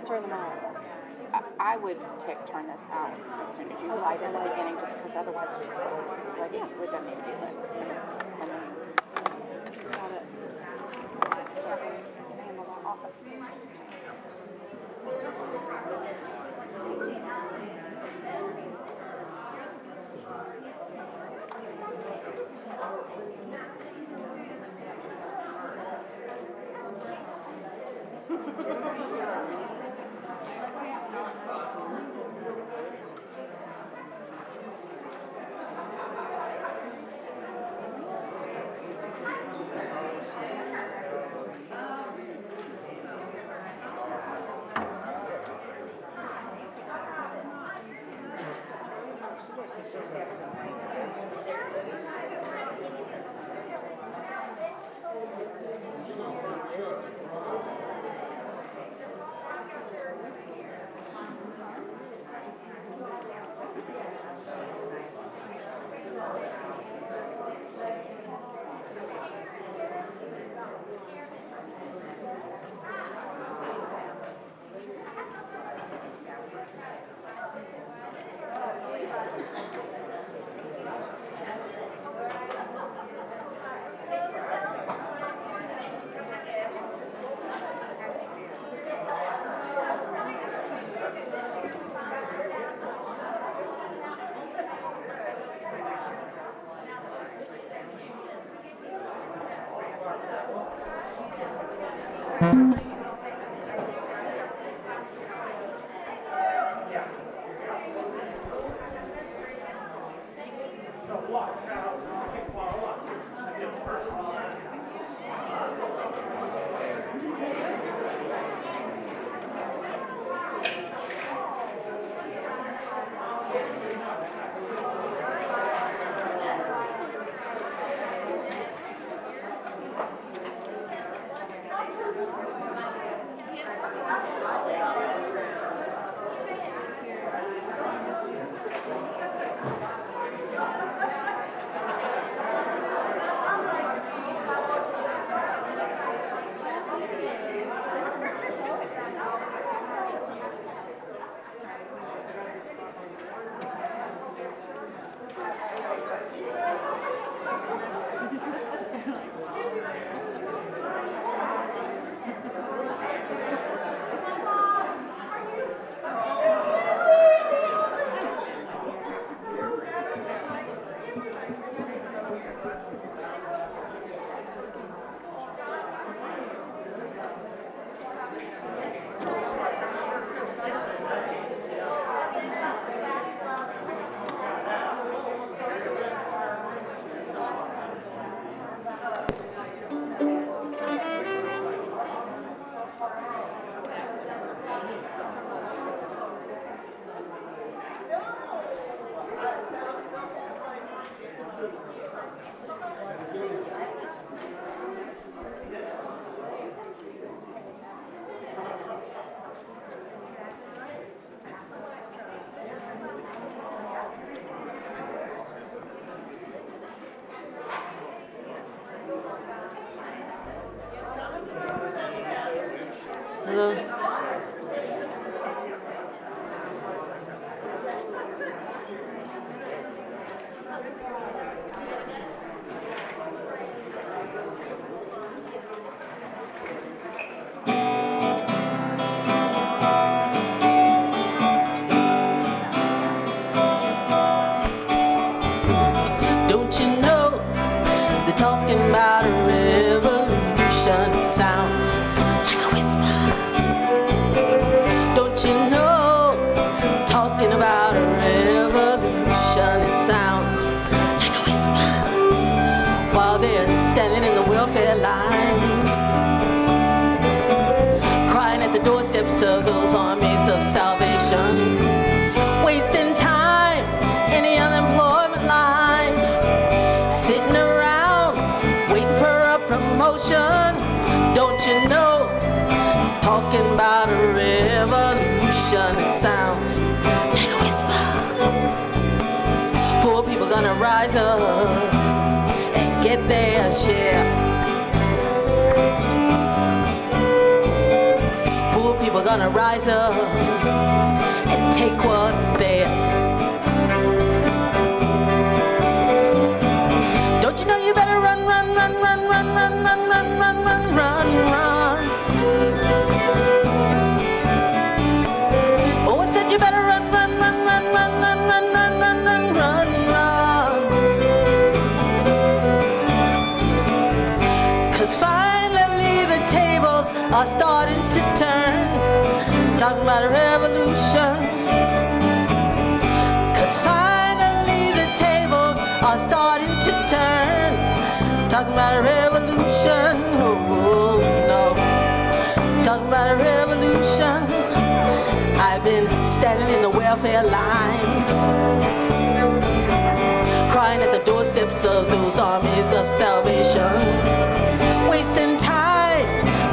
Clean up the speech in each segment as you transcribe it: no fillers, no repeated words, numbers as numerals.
turn them out. I would turn this out as soon as you light in the beginning, just because otherwise it smells. Like, it doesn't need to be lit. Got it. Awesome. Hello. Don't you know they're talking about a revolution? It sounds like a whisper. Don't you know they're talking about a revolution? It sounds like a whisper. While they're standing in the welfare lines, crying at the doorsteps of those armies of salvation, wasting time in the unemployment lines, sitting around waiting for a promotion. Don't you know, talking about a revolution? It sounds like a whisper. Poor people gonna rise up and get their share. Poor people gonna gonna rise up and take what's theirs. Don't you know you better run, run, run, run, run, run, run, run, run, run, run, run. Oh, I said you better run, run, run, run, run, run, run, run, run, run, run, run. 'Cause finally the tables are starting to turn, talking about a revolution. 'Cause finally the tables are starting to turn, talking about a revolution. Oh, no, talking about a revolution. I've been standing in the welfare lines, crying at the doorsteps of those armies of salvation, wasting time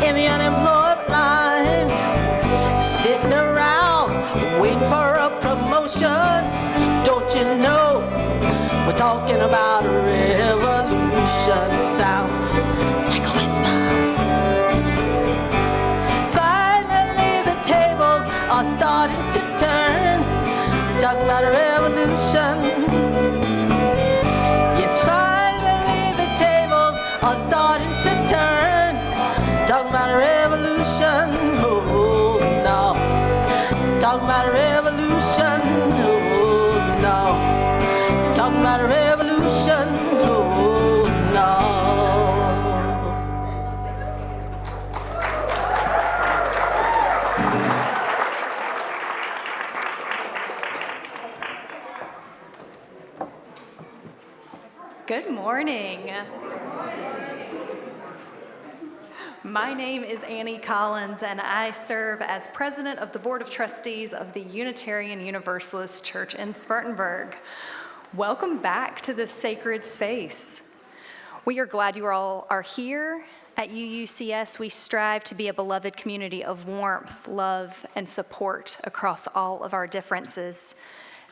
in the unemployment lines, sitting around waiting for a promotion. Don't you know we're talking about a revolution? Sounds like a whisper. Finally the tables are starting to turn, talking about a revolution. Yes, finally the tables are starting to turn, talking about a revolution. Oh, no, talking about a revolution. Oh, no, talking about a revolution. Oh, no. Good morning. My name is Annie Collins, and I serve as president of the Board of Trustees of the Unitarian Universalist Church in Spartanburg. Welcome back to this sacred space. We are glad you all are here. At UUCS, we strive to be a beloved community of warmth, love, and support across all of our differences.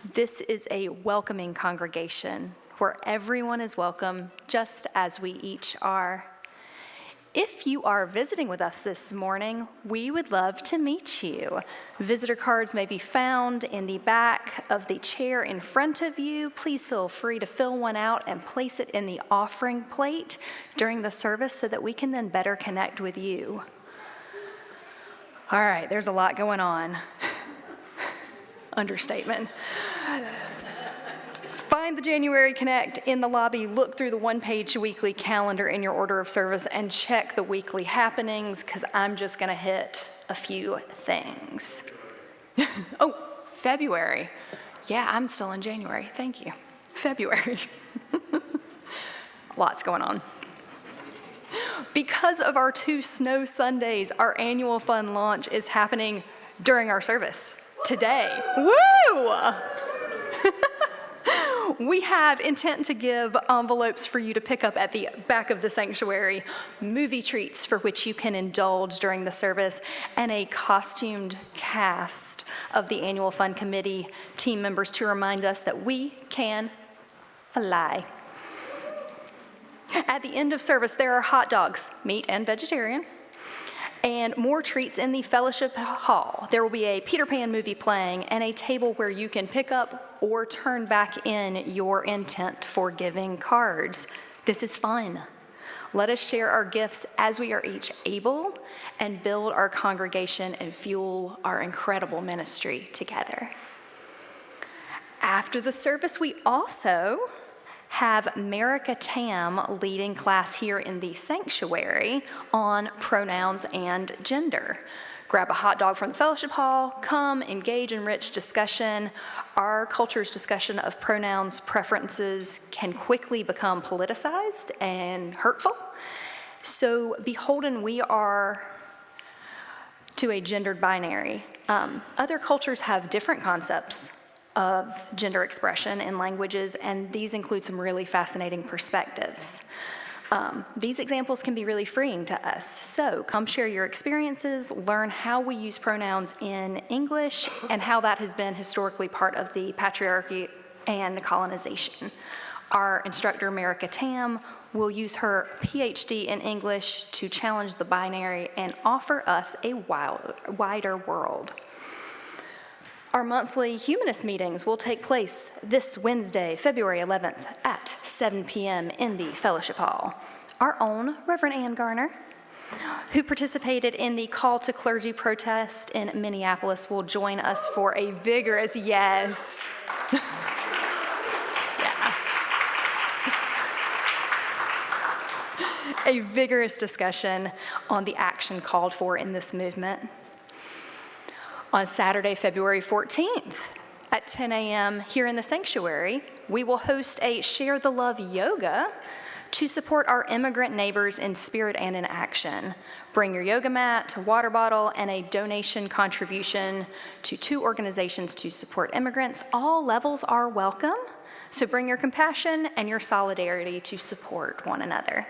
This is a welcoming congregation where everyone is welcome just as we each are. If you are visiting with us this morning, we would love to meet you. Visitor cards may be found in the back of the chair in front of you. Please feel free to fill one out and place it in the offering plate during the service so that we can then better connect with you. All right, there's a lot going on. Understatement. Find the January Connect in the lobby, look through the one-page weekly calendar in your order of service, and check the weekly happenings, because I'm just going to hit a few things. Oh, February. Yeah, I'm still in January. Thank you. February. Lots going on. Because of our 2 snow Sundays, our annual fun launch is happening during our service today. Woo! We have intent to give envelopes for you to pick up at the back of the sanctuary, movie treats for which you can indulge during the service, and a costumed cast of the annual fun committee team members to remind us that we can fly. At the end of service, there are hot dogs, meat and vegetarian, and more treats in the fellowship hall. There will be a Peter Pan movie playing and a table where you can pick up or turn back in your intent for giving cards. This is fun. Let us share our gifts as we are each able and build our congregation and fuel our incredible ministry together. After the service, we also have Merica Tam leading class here in the sanctuary on pronouns and gender. Grab a hot dog from the fellowship hall, come engage in rich discussion. Our culture's discussion of pronouns preferences can quickly become politicized and hurtful. So beholden we are to a gendered binary. Other cultures have different concepts of gender expression in languages, and these include some really fascinating perspectives. These examples can be really freeing to us. So come share your experiences, learn how we use pronouns in English, and how that has been historically part of the patriarchy and colonization. Our instructor, Merica Tam, will use her PhD in English to challenge the binary and offer us a wider world. Our monthly humanist meetings will take place this Wednesday, February 11th at 7 p.m. in the Fellowship Hall. Our own Reverend Ann Garner, who participated in the call to clergy protest in Minneapolis, will join us for a vigorous yes. A vigorous discussion on the action called for in this movement. On Saturday, February 14th at 10 a.m. here in the sanctuary, we will host a Share the Love yoga to support our immigrant neighbors in spirit and in action. Bring your yoga mat, water bottle, and a donation contribution to 2 organizations to support immigrants. All levels are welcome, so bring your compassion and your solidarity to support one another.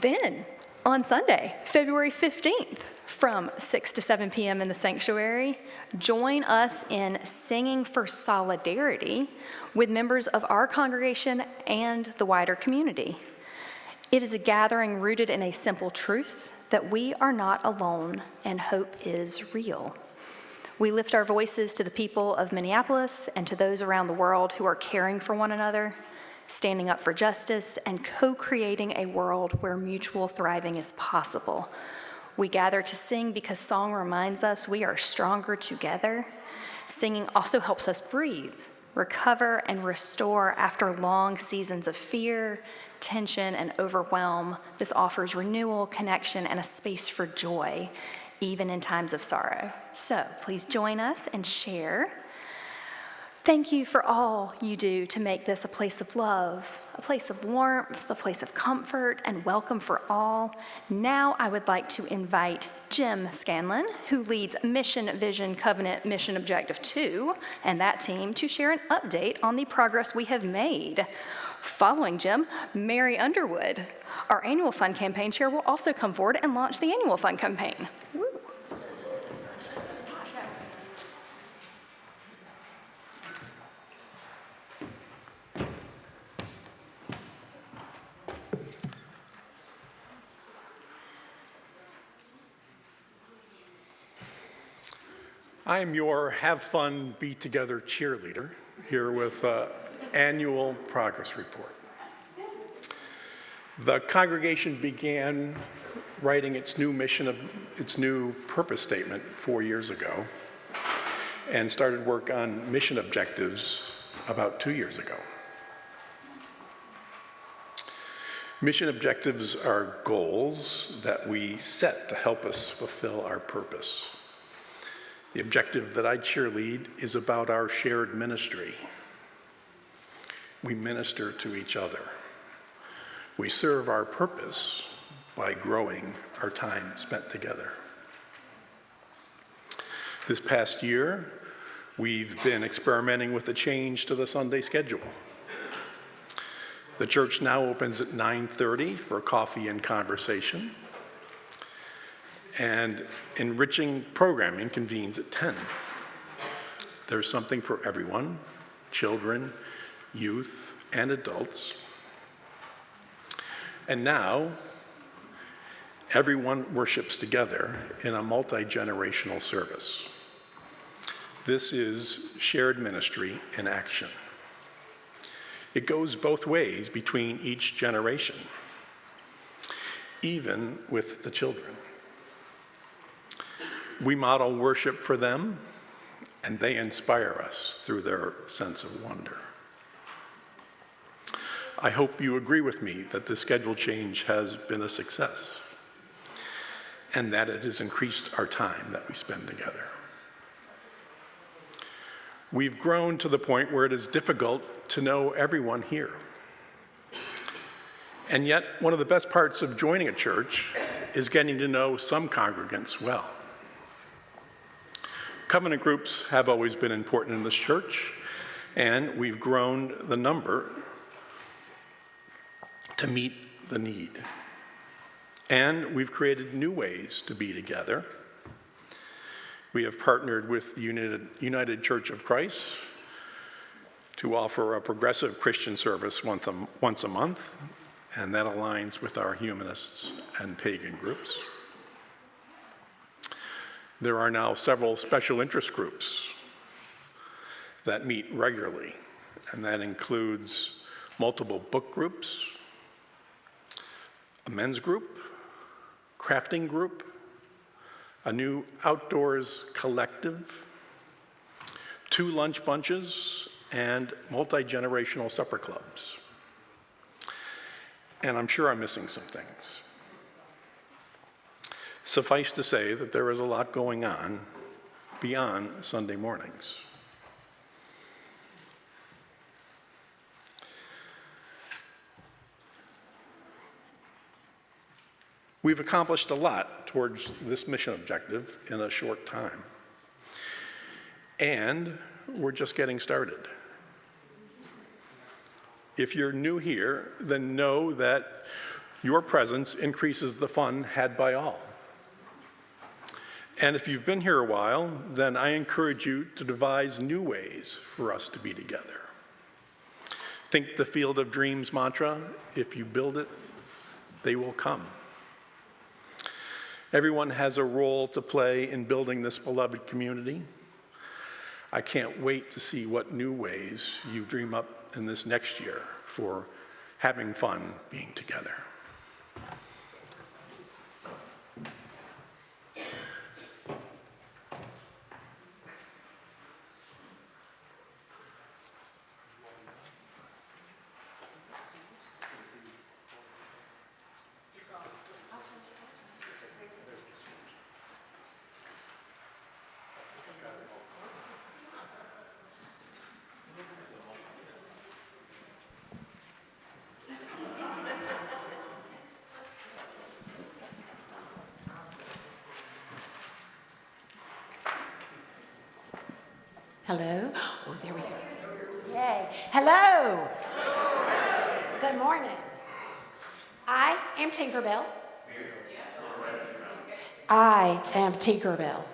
Then, on Sunday, February 15th, from 6 to 7 p.m. in the sanctuary, join us in singing for solidarity with members of our congregation and the wider community. It is a gathering rooted in a simple truth that we are not alone and hope is real. We lift our voices to the people of Minneapolis and to those around the world who are caring for one another, standing up for justice, and co-creating a world where mutual thriving is possible. We gather to sing because song reminds us we are stronger together. Singing also helps us breathe, recover, and restore after long seasons of fear, tension, and overwhelm. This offers renewal, connection, and a space for joy, even in times of sorrow. So please join us and share. Thank you for all you do to make this a place of love, a place of warmth, a place of comfort and welcome for all. Now I would like to invite Jim Scanlon, who leads Mission, Vision, Covenant, Mission Objective 2, and that team to share an update on the progress we have made. Following Jim, Mary Underwood, our annual fund campaign chair, will also come forward and launch the annual fund campaign. Woo. I'm your Have Fun, Be Together cheerleader here with an annual progress report. The congregation began writing its new purpose statement 4 years ago and started work on mission objectives about 2 years ago. Mission objectives are goals that we set to help us fulfill our purpose. The objective that I cheerlead is about our shared ministry. We minister to each other. We serve our purpose by growing our time spent together. This past year, we've been experimenting with a change to the Sunday schedule. The church now opens at 9:30 for coffee and conversation, and enriching programming convenes at 10. There's something for everyone, children, youth, and adults. And now, everyone worships together in a multi-generational service. This is shared ministry in action. It goes both ways between each generation, even with the children. We model worship for them, and they inspire us through their sense of wonder. I hope you agree with me that the schedule change has been a success, and that it has increased our time that we spend together. We've grown to the point where it is difficult to know everyone here. And yet, one of the best parts of joining a church is getting to know some congregants well. Covenant groups have always been important in this church, and we've grown the number to meet the need. And we've created new ways to be together. We have partnered with the United Church of Christ to offer a progressive Christian service once a month, and that aligns with our humanists and pagan groups. There are now several special interest groups that meet regularly, and that includes multiple book groups, a men's group, crafting group, a new outdoors collective, 2 lunch bunches, and multi-generational supper clubs. And I'm sure I'm missing some things. Suffice to say that there is a lot going on beyond Sunday mornings. We've accomplished a lot towards this mission objective in a short time. And we're just getting started. If you're new here, then know that your presence increases the fun had by all. And if you've been here a while, then I encourage you to devise new ways for us to be together. Think the Field of Dreams mantra: if you build it, they will come. Everyone has a role to play in building this beloved community. I can't wait to see what new ways you dream up in this next year for having fun being together. Hello? Oh, there we go. Yay. Hello. Good morning. I am Tinkerbell. I am Tinkerbell.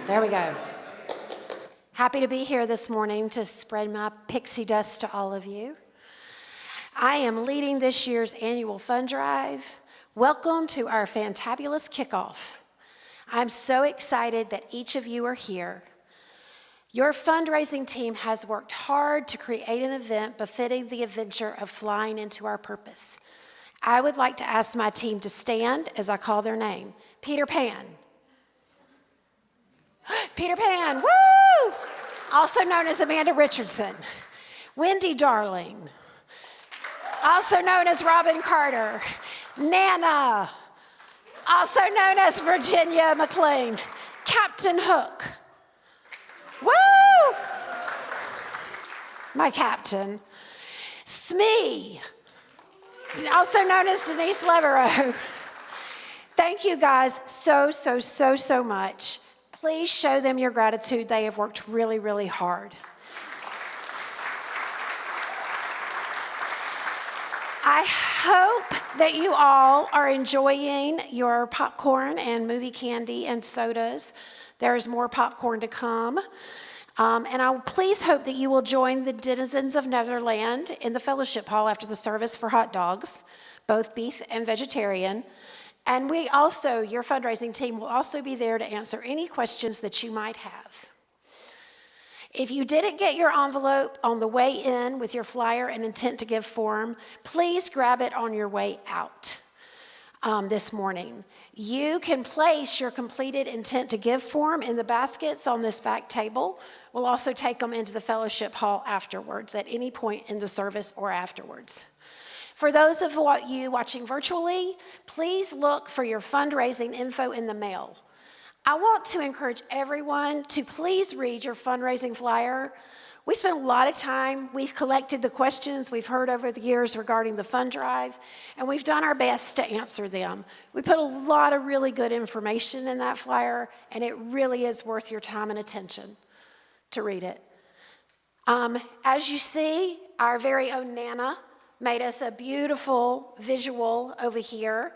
There we go. Happy to be here this morning to spread my pixie dust to all of you. I am leading this year's annual fund drive. Welcome to our fantabulous kickoff. I'm so excited that each of you are here. Your fundraising team has worked hard to create an event befitting the adventure of flying into our purpose. I would like to ask my team to stand as I call their name. Peter Pan. Peter Pan, woo! Also known as Amanda Richardson. Wendy Darling. Also known as Robin Carter. Nana. Also known as Virginia McLean. Captain Hook. Woo! My captain. Smee, also known as Denise Levereau. Thank you guys so much. Please show them your gratitude. They have worked really, really hard. I hope that you all are enjoying your popcorn and movie candy and sodas. There's more popcorn to come. And I please hope that you will join the denizens of Netherland in the fellowship hall after the service for hot dogs, both beef and vegetarian. And we also, your fundraising team will also be there to answer any questions that you might have. If you didn't get your envelope on the way in with your flyer and intent to give form, please grab it on your way out this morning. You can place your completed intent to give form in the baskets on this back table. We'll also take them into the fellowship hall afterwards at any point in the service or afterwards. For those of you watching virtually, please look for your fundraising info in the mail. I want to encourage everyone to please read your fundraising flyer. We spent a lot of time, we've collected the questions we've heard over the years regarding the fund drive, and we've done our best to answer them. We put a lot of really good information in that flyer, and it really is worth your time and attention to read it. As you see, our very own Nana made us a beautiful visual over here.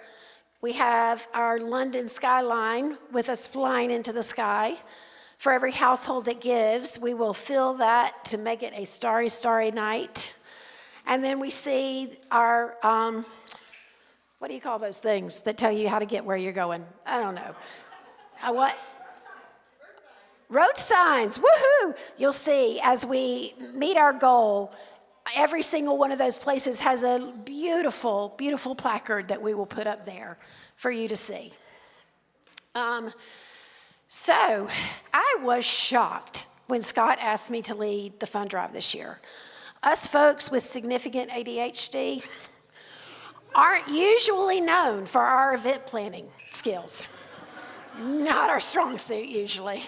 We have our London skyline with us flying into the sky. For every household that gives, we will fill that to make it a starry, starry night. And then we see our What do you call those things that tell you how to get where you're going? I don't know. What? Road signs, woohoo! You'll see as we meet our goal, every single one of those places has a beautiful, beautiful placard that we will put up there for you to see. So I was shocked when Scott asked me to lead the fund drive this year. Us folks with significant ADHD aren't usually known for our event planning skills. Not our strong suit usually.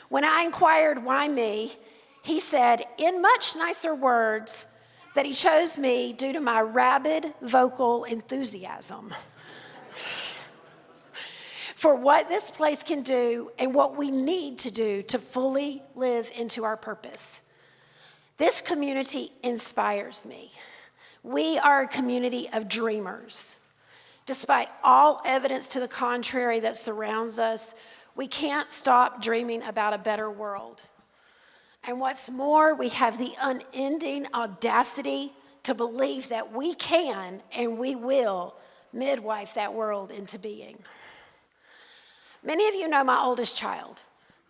When I inquired why me, he said in much nicer words that he chose me due to my rabid vocal enthusiasm for what this place can do and what we need to do to fully live into our purpose. This community inspires me. We are a community of dreamers. Despite all evidence to the contrary that surrounds us, we can't stop dreaming about a better world. And what's more, we have the unending audacity to believe that we can and we will midwife that world into being. Many of you know my oldest child.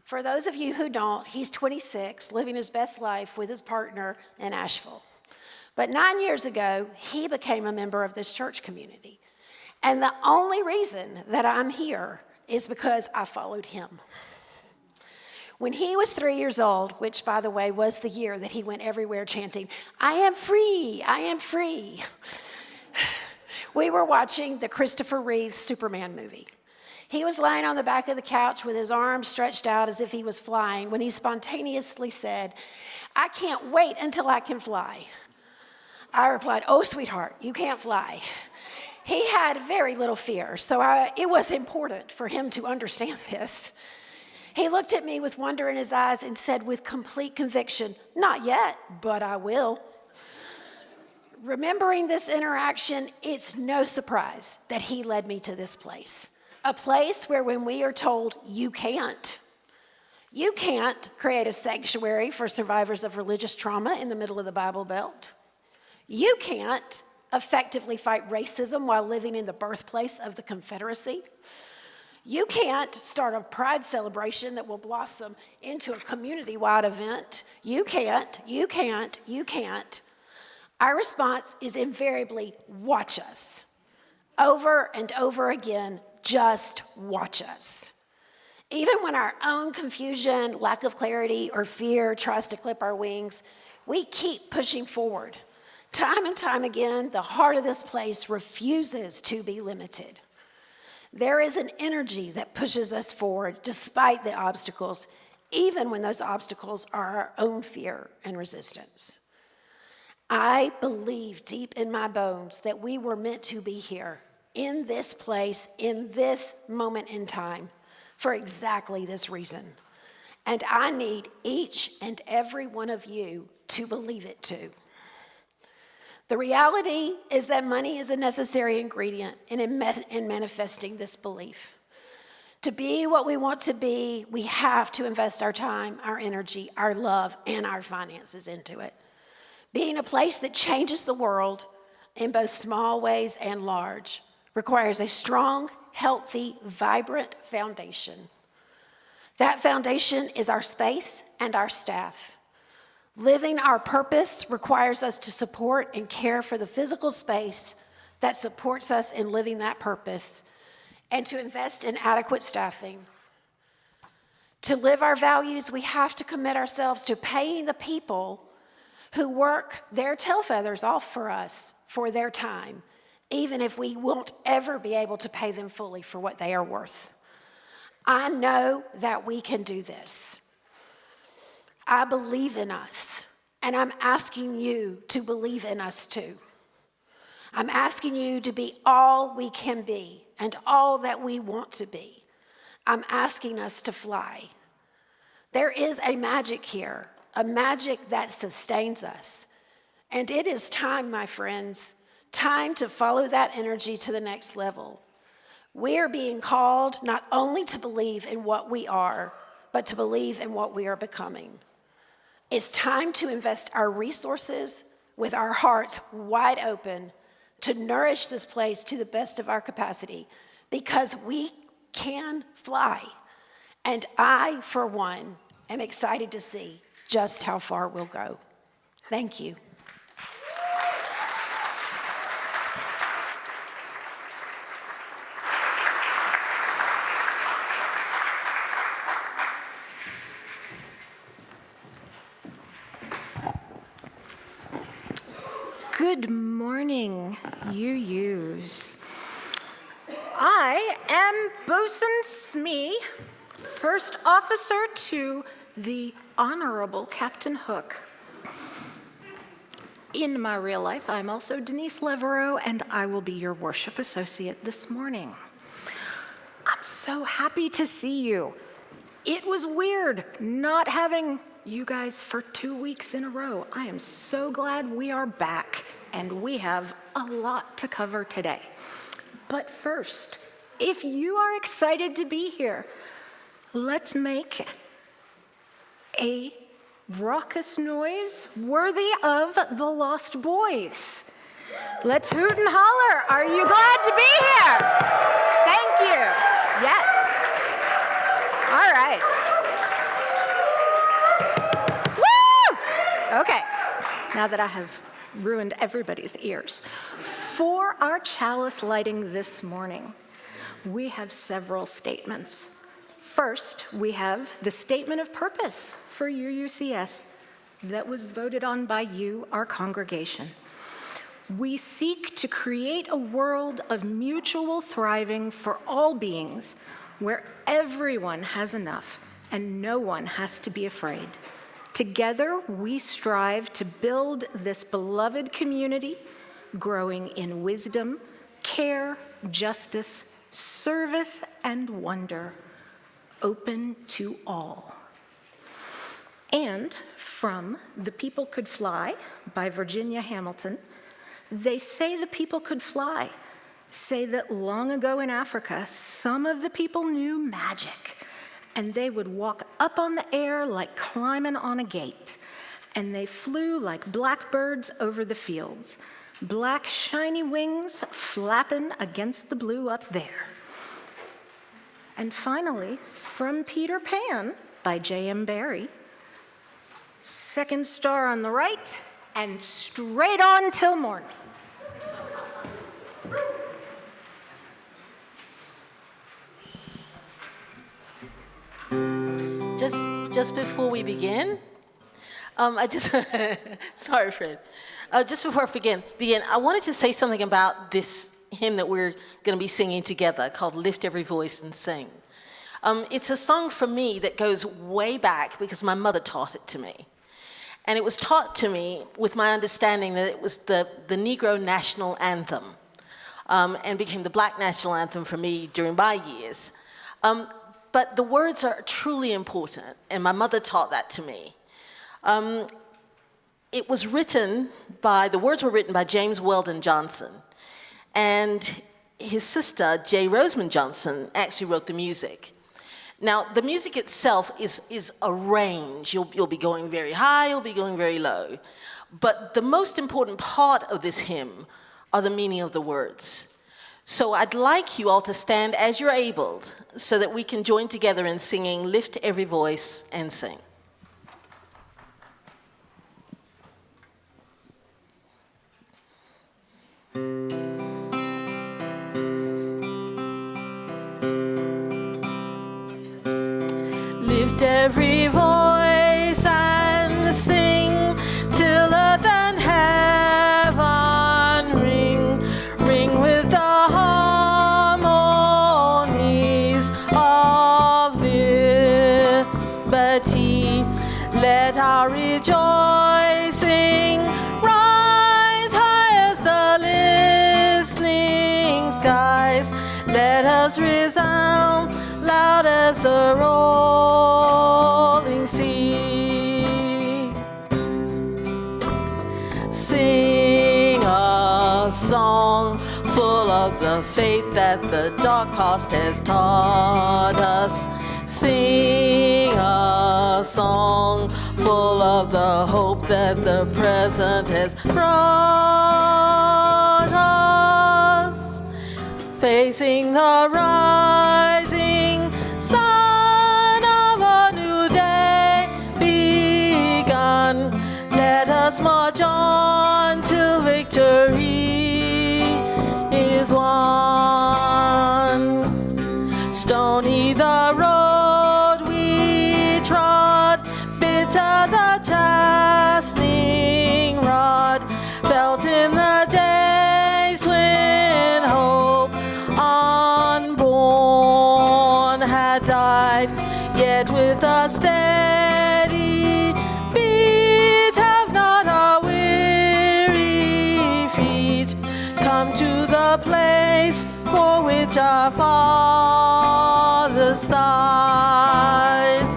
For those of you who don't, he's 26, living his best life with his partner in Asheville. But 9 years ago, he became a member of this church community. And the only reason that I'm here is because I followed him. When he was 3 years old, which, by the way, was the year that he went everywhere chanting, "I am free, I am free," we were watching the Christopher Reeve Superman movie. He was lying on the back of the couch with his arms stretched out as if he was flying when he spontaneously said, "I can't wait until I can fly." I replied, "Oh, sweetheart, you can't fly." He had very little fear, so it was important for him to understand this. He looked at me with wonder in his eyes and said with complete conviction, "Not yet, but I will." Remembering this interaction, it's no surprise that he led me to this place. A place where when we are told, you can't create a sanctuary for survivors of religious trauma in the middle of the Bible Belt. You can't effectively fight racism while living in the birthplace of the Confederacy. You can't start a pride celebration that will blossom into a community-wide event. You can't. Our response is invariably, watch us. Over and over again, just watch us. Even when our own confusion, lack of clarity, or fear tries to clip our wings, we keep pushing forward. Time and time again, the heart of this place refuses to be limited. There is an energy that pushes us forward despite the obstacles, even when those obstacles are our own fear and resistance. I believe deep in my bones that we were meant to be here, in this place, in this moment in time, for exactly this reason. And I need each and every one of you to believe it too. The reality is that money is a necessary ingredient in manifesting this belief. To be what we want to be, we have to invest our time, our energy, our love, and our finances into it. Being a place that changes the world in both small ways and large requires a strong, healthy, vibrant foundation. That foundation is our space and our staff. Living our purpose requires us to support and care for the physical space that supports us in living that purpose and to invest in adequate staffing. To live our values, we have to commit ourselves to paying the people who work their tail feathers off for us for their time, even if we won't ever be able to pay them fully for what they are worth. I know that we can do this. I believe in us, and I'm asking you to believe in us too. I'm asking you to be all we can be and all that we want to be. I'm asking us to fly. There is a magic here, a magic that sustains us. And it is time, my friends, time to follow that energy to the next level. We are being called not only to believe in what we are, but to believe in what we are becoming. It's time to invest our resources with our hearts wide open to nourish this place to the best of our capacity, because we can fly. And I, for one, am excited to see just how far we'll go. Thank you. Good morning, you-yous. I am Bosun Smee, first officer to the Honorable Captain Hook. In my real life, I'm also Denise Levereaux, and I will be your worship associate this morning. I'm so happy to see you. It was weird not having you guys for 2 weeks in a row. I am so glad we are back, and we have a lot to cover today. But first, if you are excited to be here, let's make a raucous noise worthy of the Lost Boys. Let's hoot and holler. Are you glad to be here? Thank you. Yes. All right. Woo! Okay. Now that I have ruined everybody's ears, for our chalice lighting this morning, we have several statements. First, we have the statement of purpose for UUCS that was voted on by you, our congregation. We seek to create a world of mutual thriving for all beings, where everyone has enough and no one has to be afraid. Together, we strive to build this beloved community, growing in wisdom, care, justice, service, and wonder, open to all. And from The People Could Fly by Virginia Hamilton, they say the people could fly, say that long ago in Africa, some of the people knew magic, and they would walk up on the air like climbing on a gate, and they flew like blackbirds over the fields, black shiny wings flapping against the blue up there. And finally, from Peter Pan by J.M. Barrie, second star on the right, and straight on till morning. Just before we begin, sorry, Fred. Just before I begin, I wanted to say something about this hymn that we're going to be singing together called Lift Every Voice and Sing. It's a song for me that goes way back because my mother taught it to me. And it was taught to me with my understanding that it was the Negro national anthem, and became the Black national anthem for me during my years. But the words are truly important, and my mother taught that to me. The words were written by James Weldon Johnson, and his sister, J. Rosamond Johnson, actually wrote the music. Now, the music itself is a range. You'll be going very high, you'll be going very low. But the most important part of this hymn are the meaning of the words. So I'd like you all to stand as you're able so that we can join together in singing Lift Every Voice and Sing. Lift every voice and sing till earth and heaven ring with the harmonies of liberty. Let our rejoicing rise high as the listening skies. Let us resound loud as the rolling sea. Sing a song full of the faith that the dark past has taught us. Sing a song full full of the hope that the present has brought us, facing the rising sun of a new day begun. Let us march on till victory is won. Stony the road we trod, bitter the chastening rod, felt in the days when hope unborn had died, yet with a steady beat have not our weary feet come to the place for which our fathers sighed.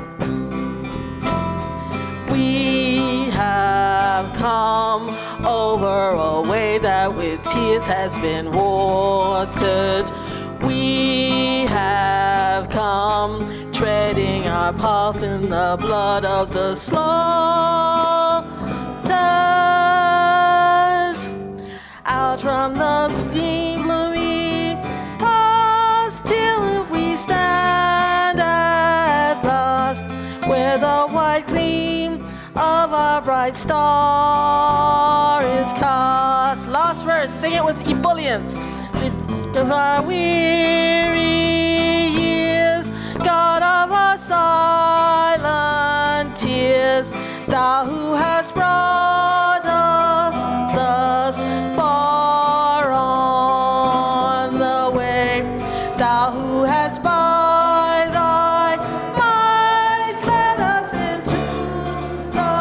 We have come over a way that with tears has been watered. We have come treading our path in the blood of the slaughtered. Out from the steam gloomy past till we stand at last, where the white gleam of our bright star is cast. Last verse, sing it with ebullience. Lift of our weary years, God of our silent tears, thou who hast brought us thus far on the way, thou who hast by thy might led us into the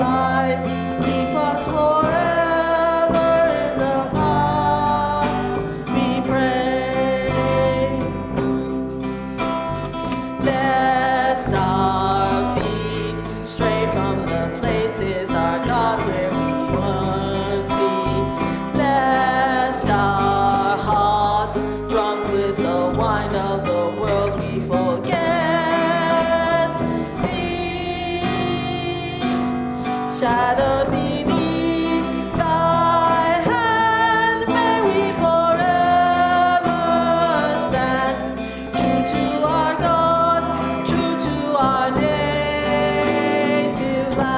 light, keep us forever in the path we pray. Lest our feet stray from the places our God where we must be, lest our hearts drunk with the wine of the world we forget thee, shadowed beneath thy hand may we forever stand, true to our God, true to our native land.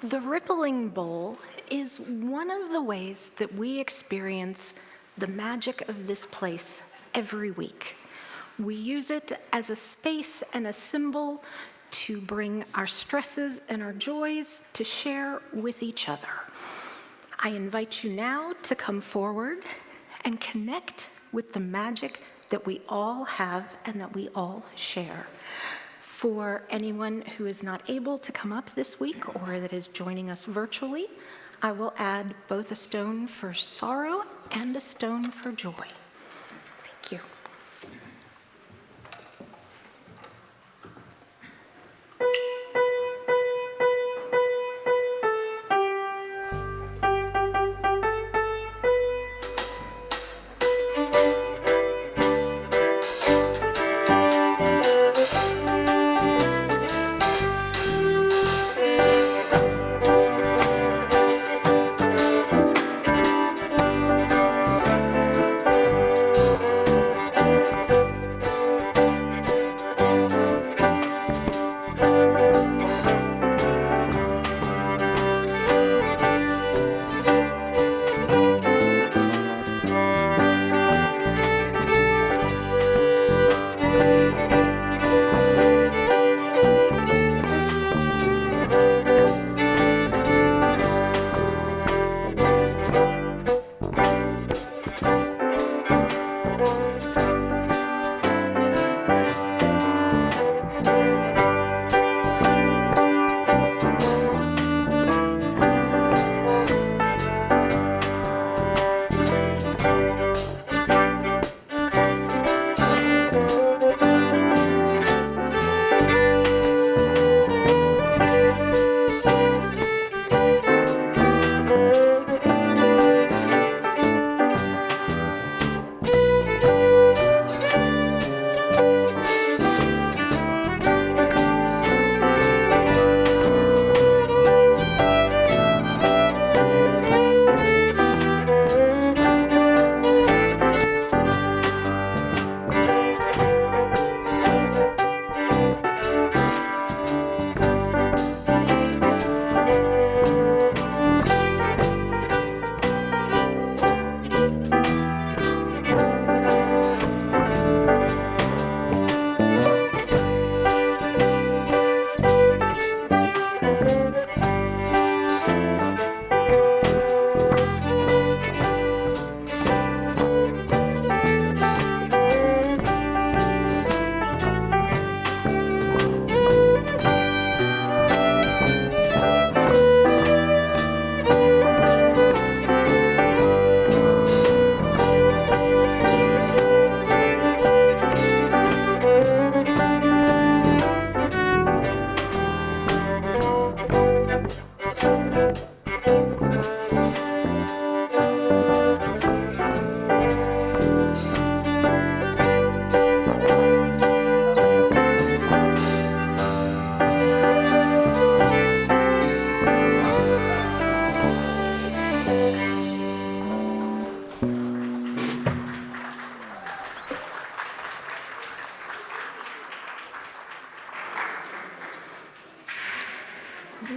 The rippling bowl is one of the ways that we experience the magic of this place every week. We use it as a space and a symbol to bring our stresses and our joys to share with each other. I invite you now to come forward and connect with the magic that we all have and that we all share. For anyone who is not able to come up this week or that is joining us virtually, I will add both a stone for sorrow and a stone for joy. Thank you.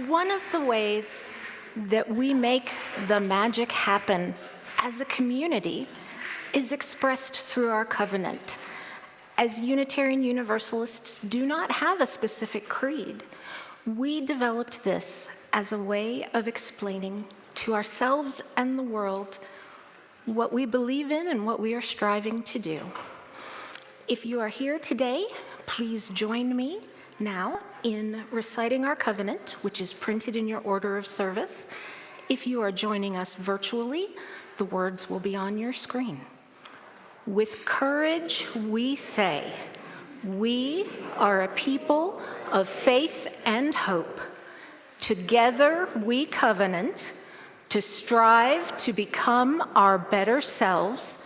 One of the ways that we make the magic happen as a community is expressed through our covenant. As Unitarian Universalists do not have a specific creed, we developed this as a way of explaining to ourselves and the world what we believe in and what we are striving to do. If you are here today, please join me now in reciting our covenant, which is printed in your order of service. If you are joining us virtually, the words will be on your screen. With courage, we say, we are a people of faith and hope. Together we covenant to strive to become our better selves,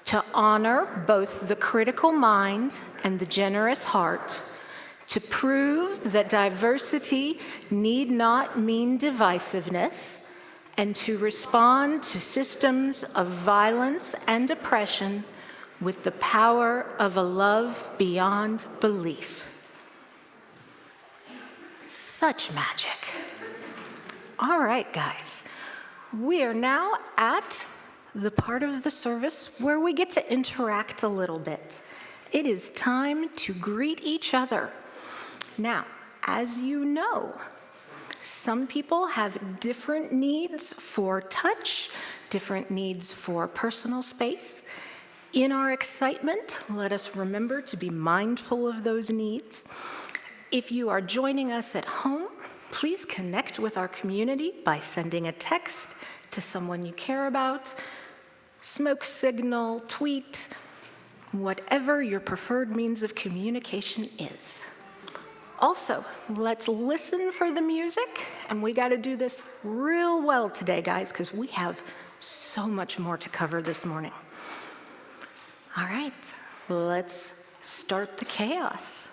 to honor both the critical mind and the generous heart, to prove that diversity need not mean divisiveness, and to respond to systems of violence and oppression with the power of a love beyond belief. Such magic. All right, guys. We are now at the part of the service where we get to interact a little bit. It is time to greet each other. Now, as you know, some people have different needs for touch, different needs for personal space. In our excitement, let us remember to be mindful of those needs. If you are joining us at home, please connect with our community by sending a text to someone you care about, smoke signal, tweet, whatever your preferred means of communication is. Also, let's listen for the music, and we got to do this real well today, guys, because we have so much more to cover this morning. All right, let's start the chaos.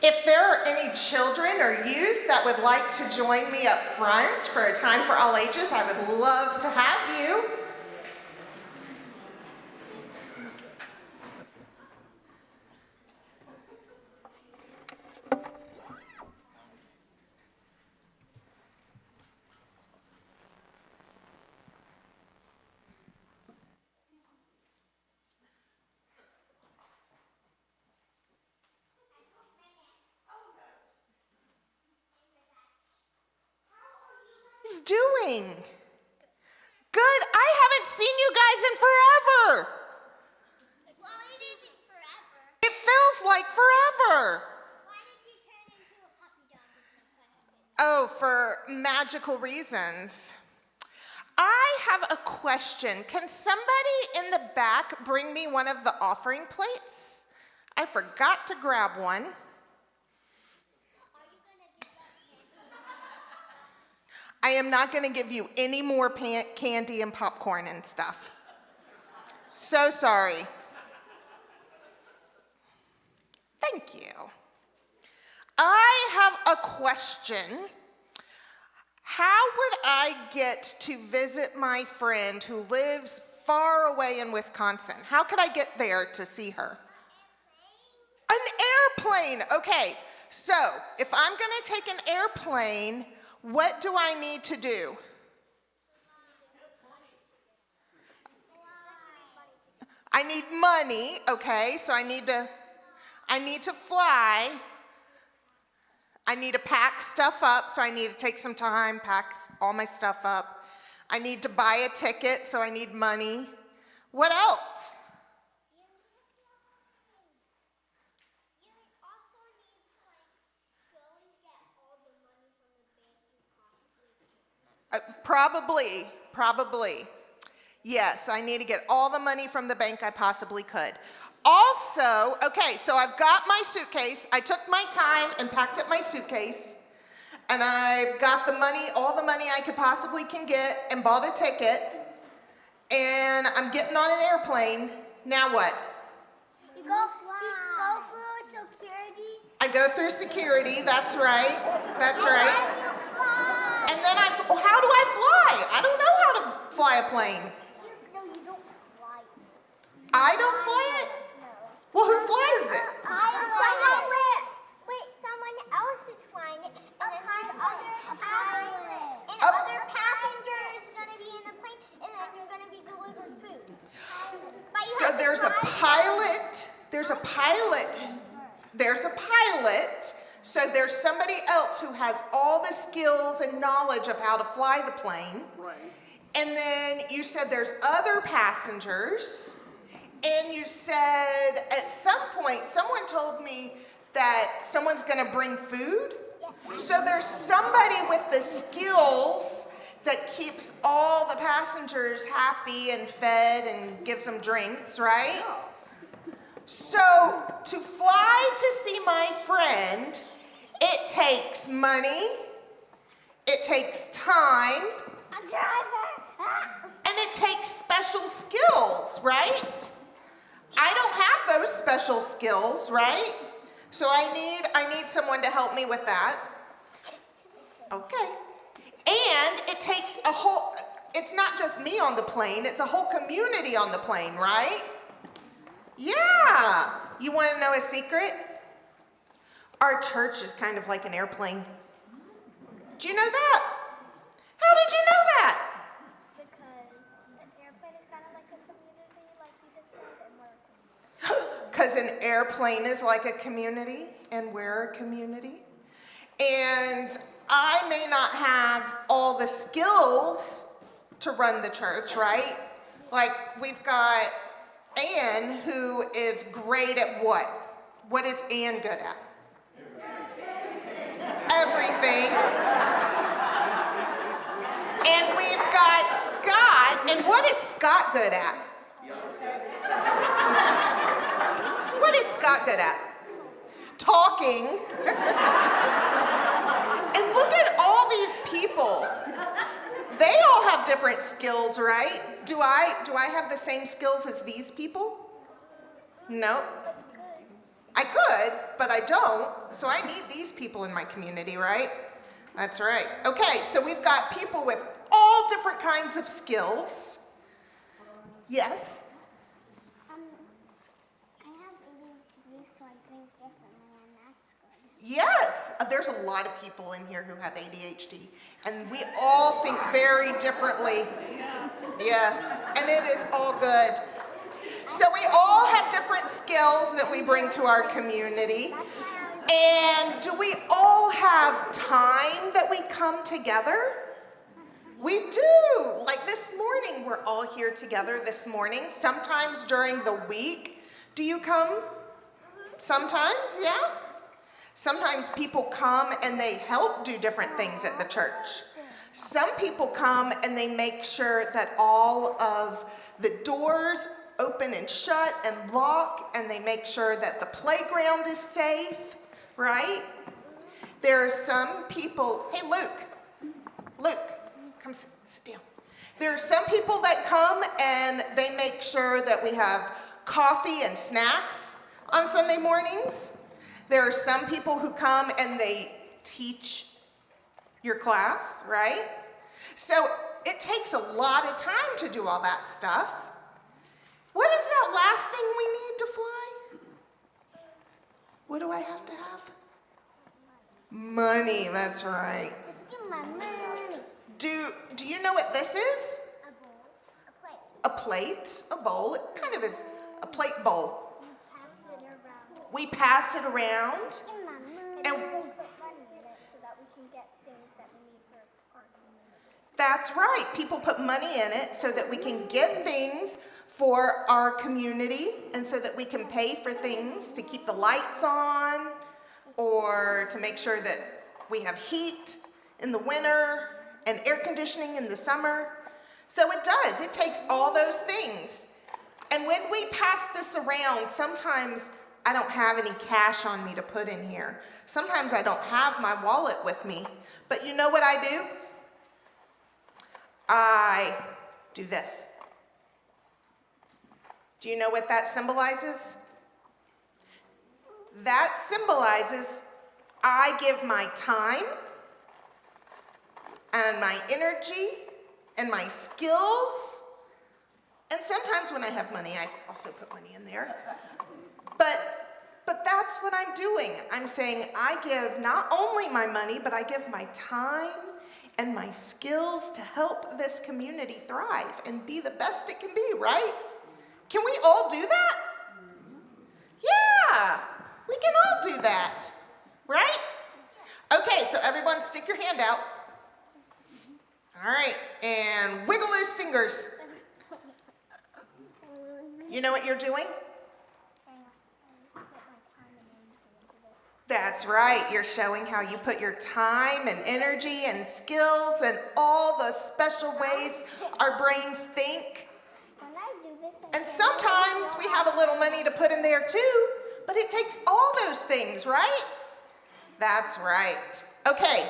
If there are any children or youth that would like to join me up front for a time for all ages, I would love to have you. Doing? Good. I haven't seen you guys in forever. Well, it isn't forever. It feels like forever. Why did you turn into a puppy dog is my question. Oh, for magical reasons. I have a question. Can somebody in the back bring me one of the offering plates? I forgot to grab one. I am not going to give you any more candy and popcorn and stuff. So sorry. Thank you. I have a question. How would I get to visit my friend who lives far away in Wisconsin? How could I get there to see her? An airplane. Okay, so if I'm going to take an airplane, what do I need to do? I need money, okay, so I need to fly. I need to pack stuff up, so I need to take some time, pack all my stuff up. I need to buy a ticket, so I need money. What else? Probably. Yes, I need to get all the money from the bank I possibly could. Also, okay, so I've got my suitcase. I took my time and packed up my suitcase. And I've got the money, all the money I could possibly can get, and bought a ticket. And I'm getting on an airplane. Now what? You go through security. I go through security, that's right. And then how do I fly? I don't know how to fly a plane. No, you don't fly it. I don't fly it? No. Well, who flies it? Someone else is flying it, and then there's other pilot. And other passenger is going to be in the plane, and then you're going to be delivered food. So there's a pilot. So there's somebody else who has all the skills and knowledge of how to fly the plane. Right. And then you said there's other passengers. And you said at some point, someone told me that someone's going to bring food. So there's somebody with the skills that keeps all the passengers happy and fed and gives them drinks, right? So to fly to see my friend, it takes money, it takes time, and it takes special skills, right? I don't have those special skills, right? So I need someone to help me with that. Okay. And it takes it's not just me on the plane, it's a whole community on the plane, right? Yeah. You want to know a secret? Our church is kind of like an airplane. Do you know that? How did you know that? Because an airplane is kind of like a community, like you just said, and we're Because an airplane is like a community, and we're a community. And I may not have all the skills to run the church, right? Like, we've got Ann, who is great at what? What is Ann good at? Everything. And we've got Scott, and what is Scott good at? What is Scott good at? Talking. And look at all these people. They all have different skills, right? Do I have the same skills as these people? No. I could, but I don't, so I need these people in my community, right? That's right. Okay, so we've got people with all different kinds of skills. Yes? I have ADHD, so I think differently, and that's good. Yes, there's a lot of people in here who have ADHD, and we all think very differently. Yes, and it is all good. So we all have different skills that we bring to our community. And do we all have time that we come together? We do. Like this morning, we're all here together this morning. Sometimes during the week. Do you come? Sometimes, yeah? Sometimes people come and they help do different things at the church. Some people come and they make sure that all of the doors open and shut and lock, and they make sure that the playground is safe, right? There are some people, hey Luke, come sit down. There are some people that come and they make sure that we have coffee and snacks on Sunday mornings. There are some people who come and they teach your class, right? So it takes a lot of time to do all that stuff. What is that last thing we need to fly? What do I have to have? Money, that's right. Just give my money. Do you know what this is? A plate. A bowl. It kind of is a plate bowl. We pass it around. We pass it around. Give my money. And we put money in it so that we can get things that we need for our community. that's right. People put money in it so that we can get things for our community and so that we can pay for things to keep the lights on or to make sure that we have heat in the winter and air conditioning in the summer. So it does. It takes all those things. And when we pass this around, sometimes I don't have any cash on me to put in here. Sometimes I don't have my wallet with me. But you know what I do? I do this. Do you know what that symbolizes? That symbolizes I give my time and my energy and my skills. And sometimes when I have money, I also put money in there. But that's what I'm doing. I'm saying I give not only my money, but I give my time and my skills to help this community thrive and be the best it can be, right? Can we all do that? Yeah, we can all do that, right? Okay, so everyone stick your hand out. All right, and wiggle those fingers. You know what you're doing? That's right, you're showing how you put your time and energy and skills and all the special ways our brains think. And sometimes we have a little money to put in there too, but it takes all those things, right? That's right. Okay,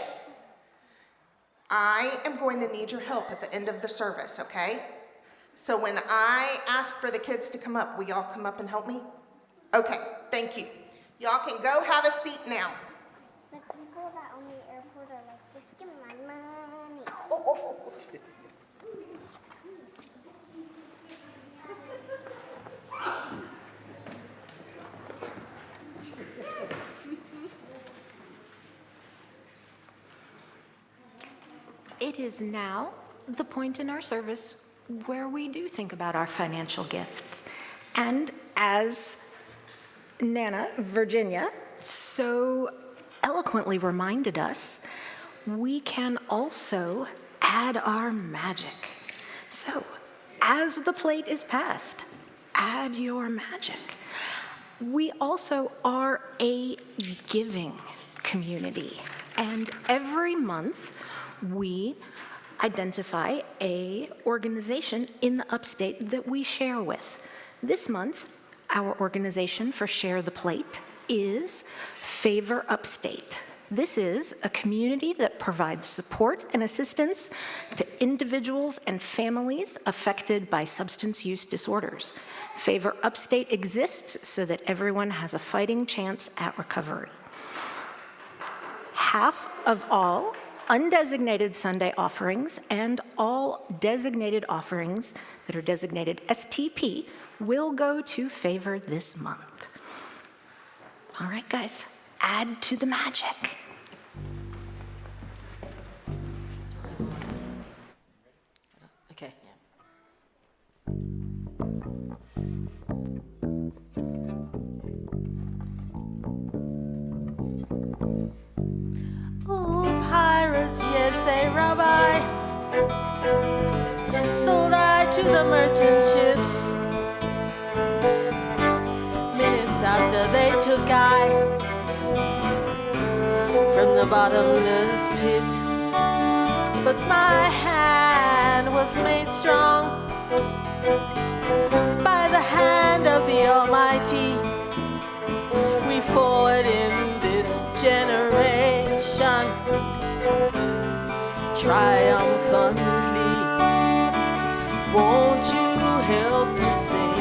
I am going to need your help at the end of the service, okay? So when I ask for the kids to come up, will y'all come up and help me? Okay, thank you. Y'all can go have a seat now. The people that own the airport are like, just give me my money. It is now the point in our service where we do think about our financial gifts. And as Nana, Virginia, so eloquently reminded us, we can also add our magic. So, as the plate is passed, add your magic. We also are a giving community, and every month we identify an organization in the upstate that we share with. This month, our organization for Share the Plate is Favor Upstate. This is a community that provides support and assistance to individuals and families affected by substance use disorders. Favor Upstate exists so that everyone has a fighting chance at recovery. Half of all undesignated Sunday offerings and all designated offerings that are designated STP will go to Favor this month. All right, guys, add to the magic. Okay, yeah. Ooh, pirates, yes, they rob I. Sold I to the merchant ships. Minutes after they took I from the bottomless pit. But my hand was made strong by the hand of the Almighty. We forward in this generation triumphantly. Won't you help to sing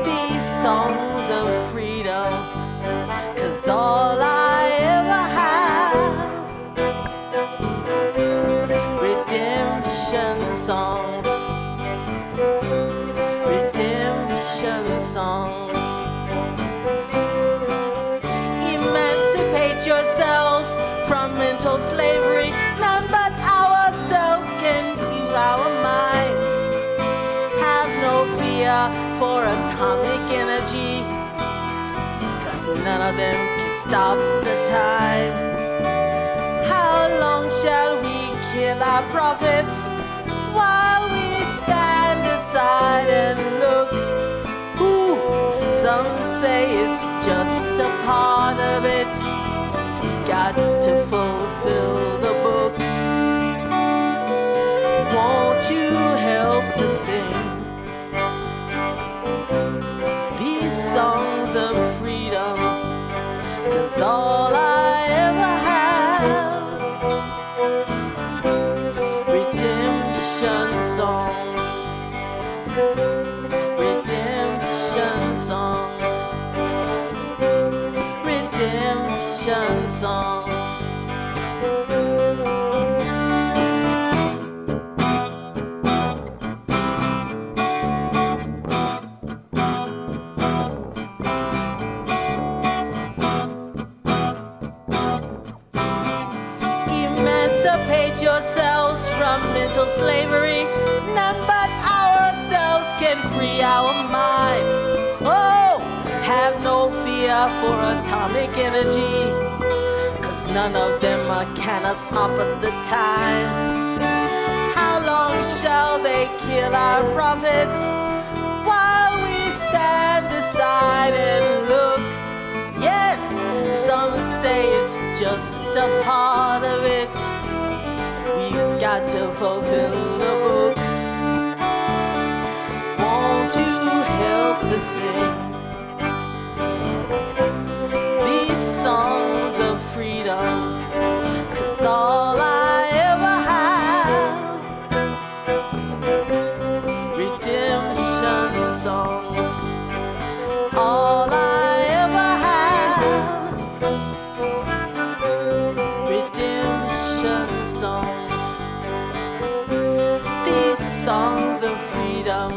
these songs of freedom? 'Cause all I ever have, redemption songs, redemption songs. Emancipate yourselves from mental slavery. None but ourselves can do our minds. Have no fear for atomic energy, 'cause none of them can stop the time. How long shall we kill our prophets while we stand aside and look? Ooh, some say it's just a part of it. We got to fulfill the book. Won't you help to sing these songs of freedom? 'Cause all I ever have, redemption songs, redemption songs, redemption songs. Emancipate yourselves from mental slavery. None but ourselves can free our mind. Oh, have no fear for atomic energy, 'cause none of them cannot stop at the time. How long shall they kill our prophets while we stand aside and look? Yes, some say it's just a part of it. We've got to fulfill the book. Won't you help to sing these songs of freedom? 'Cause all I ever have, redemption songs. All I ever have, redemption songs. These songs of freedom,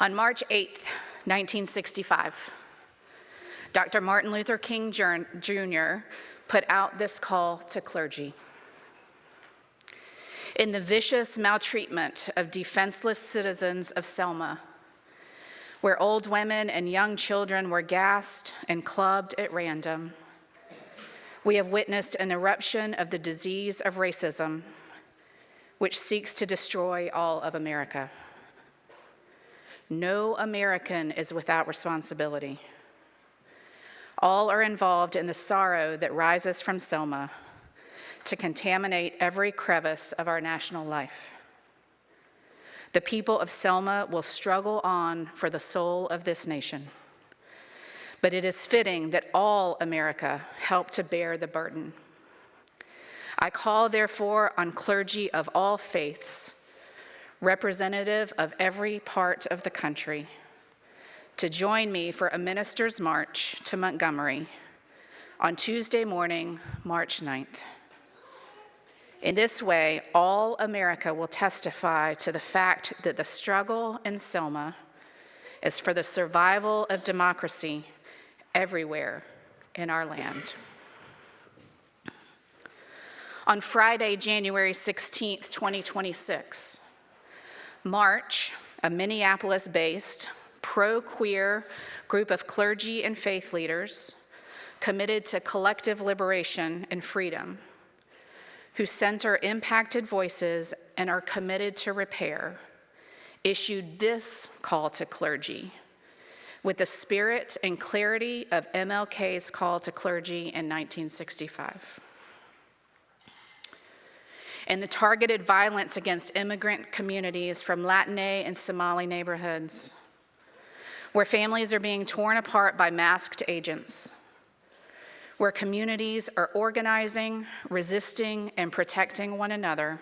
On March 8th, 1965, Dr. Martin Luther King Jr. put out this call to clergy. In the vicious maltreatment of defenseless citizens of Selma, where old women and young children were gassed and clubbed at random, we have witnessed an eruption of the disease of racism, which seeks to destroy all of America. No American is without responsibility. All are involved in the sorrow that rises from Selma to contaminate every crevice of our national life. The people of Selma will struggle on for the soul of this nation, but it is fitting that all America help to bear the burden. I call, therefore, on clergy of all faiths, representative of every part of the country, to join me for a minister's march to Montgomery on Tuesday morning, March 9th. In this way, all America will testify to the fact that the struggle in Selma is for the survival of democracy everywhere in our land. On Friday, January 16th, 2026, March, a Minneapolis-based pro-queer group of clergy and faith leaders committed to collective liberation and freedom, who center impacted voices and are committed to repair, issued this call to clergy with the spirit and clarity of MLK's call to clergy in 1965. And the targeted violence against immigrant communities from Latine and Somali neighborhoods, where families are being torn apart by masked agents, where communities are organizing, resisting, and protecting one another,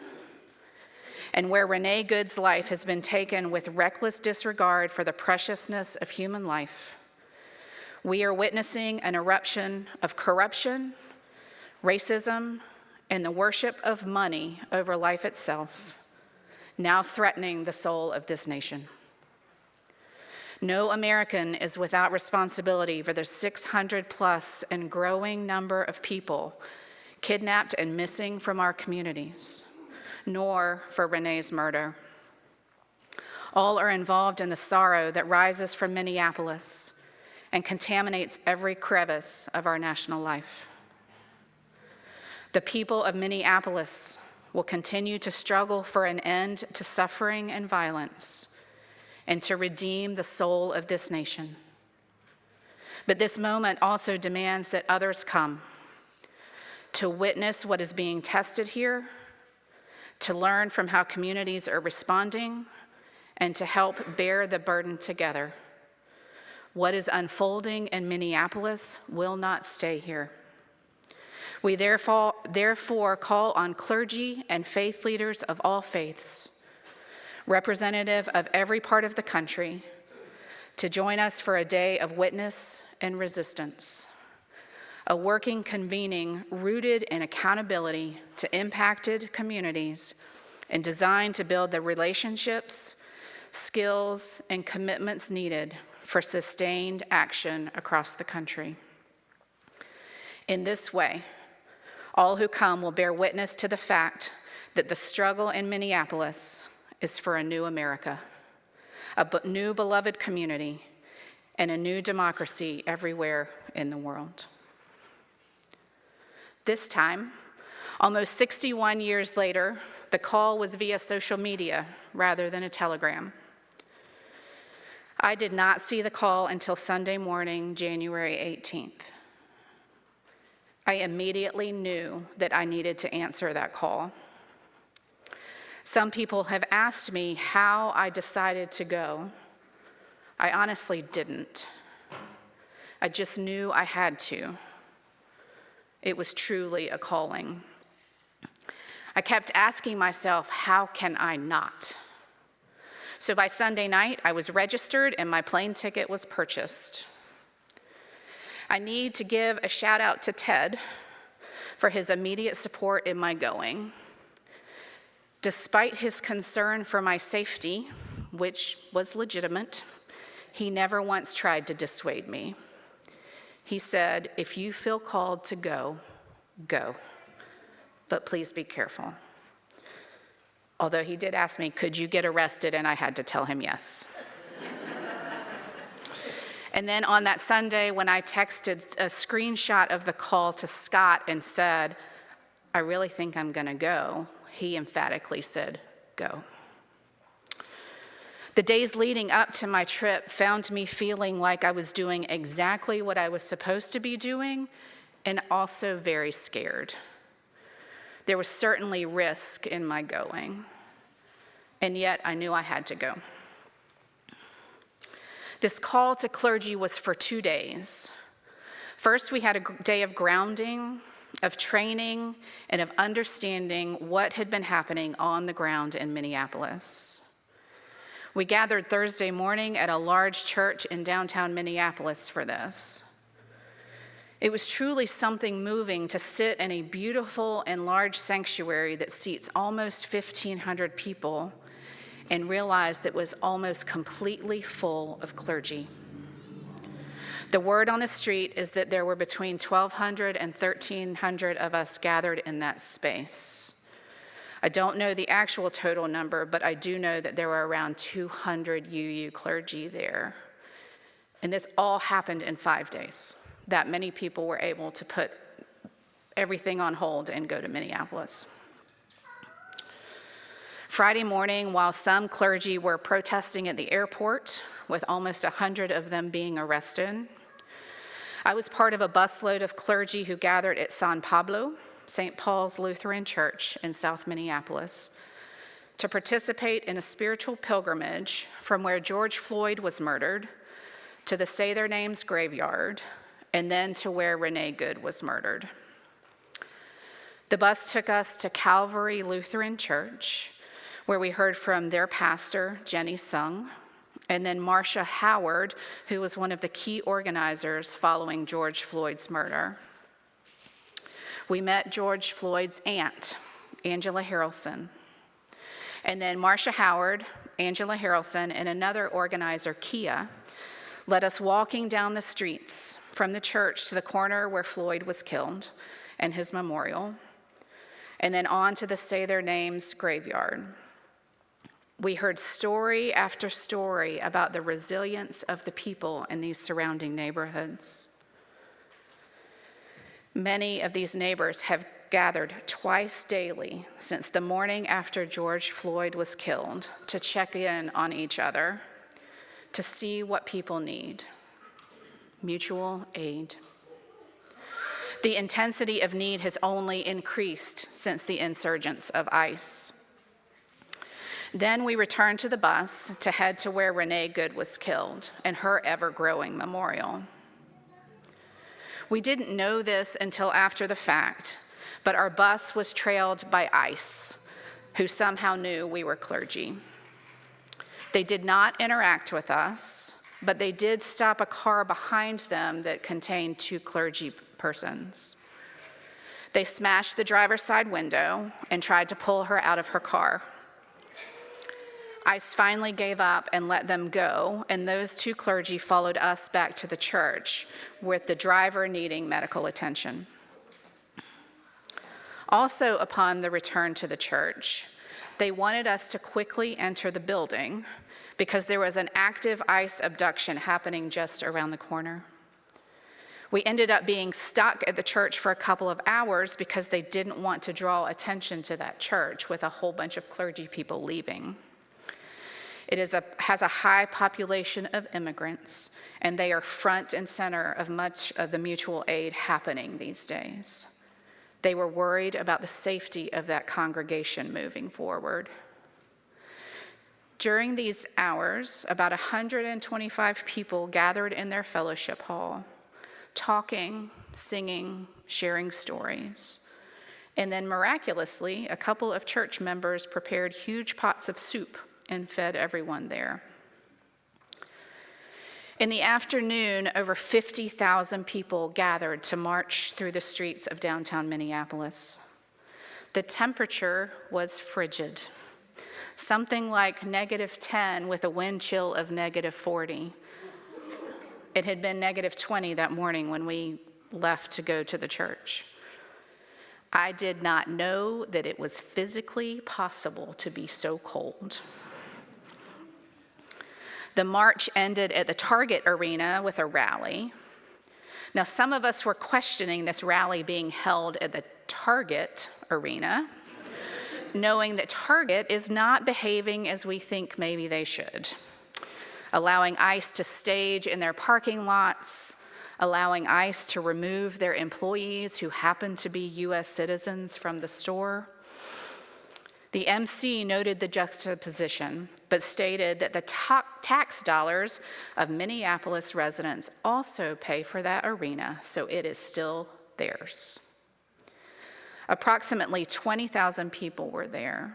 and where Renee Good's life has been taken with reckless disregard for the preciousness of human life. We are witnessing an eruption of corruption, racism, and the worship of money over life itself, now threatening the soul of this nation. No American is without responsibility for the 600+ and growing number of people kidnapped and missing from our communities, nor for Renee's murder. All are involved in the sorrow that rises from Minneapolis and contaminates every crevice of our national life. The people of Minneapolis will continue to struggle for an end to suffering and violence and to redeem the soul of this nation. But this moment also demands that others come to witness what is being tested here, to learn from how communities are responding, and to help bear the burden together. What is unfolding in Minneapolis will not stay here. We therefore call on clergy and faith leaders of all faiths, representative of every part of the country, to join us for a day of witness and resistance, a working convening rooted in accountability to impacted communities and designed to build the relationships, skills, and commitments needed for sustained action across the country. In this way, all who come will bear witness to the fact that the struggle in Minneapolis is for a new America, a new beloved community, and a new democracy everywhere in the world. This time, almost 61 years later, the call was via social media rather than a telegram. I did not see the call until Sunday morning, January 18th. I immediately knew that I needed to answer that call. Some people have asked me how I decided to go. I honestly didn't. I just knew I had to. It was truly a calling. I kept asking myself, how can I not? So by Sunday night, I was registered and my plane ticket was purchased. I need to give a shout out to Ted for his immediate support in my going. Despite his concern for my safety, which was legitimate, he never once tried to dissuade me. He said, if you feel called to go, go, but please be careful. Although he did ask me, could you get arrested? And I had to tell him yes. And then on that Sunday, when I texted a screenshot of the call to Scott and said, I really think I'm gonna go, he emphatically said, go. The days leading up to my trip found me feeling like I was doing exactly what I was supposed to be doing, and also very scared. There was certainly risk in my going, and yet I knew I had to go. This call to clergy was for 2 days. First, we had a day of grounding, of training, and of understanding what had been happening on the ground in Minneapolis. We gathered Thursday morning at a large church in downtown Minneapolis for this. It was truly something moving to sit in a beautiful and large sanctuary that seats almost 1,500 people and realize that it was almost completely full of clergy. The word on the street is that there were between 1,200 and 1,300 of us gathered in that space. I don't know the actual total number, but I do know that there were around 200 UU clergy there. And this all happened in 5 days. That many people were able to put everything on hold and go to Minneapolis. Friday morning, while some clergy were protesting at the airport, with almost 100 of them being arrested, I was part of a busload of clergy who gathered at San Pablo, St. Paul's Lutheran Church in South Minneapolis, to participate in a spiritual pilgrimage from where George Floyd was murdered to the Say Their Names graveyard, and then to where Renee Good was murdered. The bus took us to Calvary Lutheran Church, where we heard from their pastor, Jenny Sung, and then Marcia Howard, who was one of the key organizers following George Floyd's murder. We met George Floyd's aunt, Angela Harrelson, and then Marcia Howard, Angela Harrelson, and another organizer, Kia, led us walking down the streets from the church to the corner where Floyd was killed and his memorial, and then on to the Say Their Names graveyard. We heard story after story about the resilience of the people in these surrounding neighborhoods. Many of these neighbors have gathered twice daily since the morning after George Floyd was killed to check in on each other, to see what people need. Mutual aid. The intensity of need has only increased since the insurgence of ICE. Then we returned to the bus to head to where Renee Good was killed and her ever-growing memorial. We didn't know this until after the fact, but our bus was trailed by ICE, who somehow knew we were clergy. They did not interact with us, but they did stop a car behind them that contained 2 clergy persons. They smashed the driver's side window and tried to pull her out of her car. ICE finally gave up and let them go, and those 2 clergy followed us back to the church, with the driver needing medical attention. Also, upon the return to the church, they wanted us to quickly enter the building because there was an active ICE abduction happening just around the corner. We ended up being stuck at the church for a couple of hours because they didn't want to draw attention to that church with a whole bunch of clergy people leaving. It has a high population of immigrants, and they are front and center of much of the mutual aid happening these days. They were worried about the safety of that congregation moving forward. During these hours, about 125 people gathered in their fellowship hall, talking, singing, sharing stories. And then miraculously, a couple of church members prepared huge pots of soup and fed everyone there. In the afternoon, over 50,000 people gathered to march through the streets of downtown Minneapolis. The temperature was frigid. something like -10 with a wind chill of -40. It had been -20 that morning when we left to go to the church. I did not know that it was physically possible to be so cold. The march ended at the Target Arena with a rally. Now, some of us were questioning this rally being held at the Target Arena, knowing that Target is not behaving as we think maybe they should, allowing ICE to stage in their parking lots, allowing ICE to remove their employees who happen to be US citizens from the store. The MC noted the juxtaposition, but stated that the tax dollars of Minneapolis residents also pay for that arena, so it is still theirs. Approximately 20,000 people were there.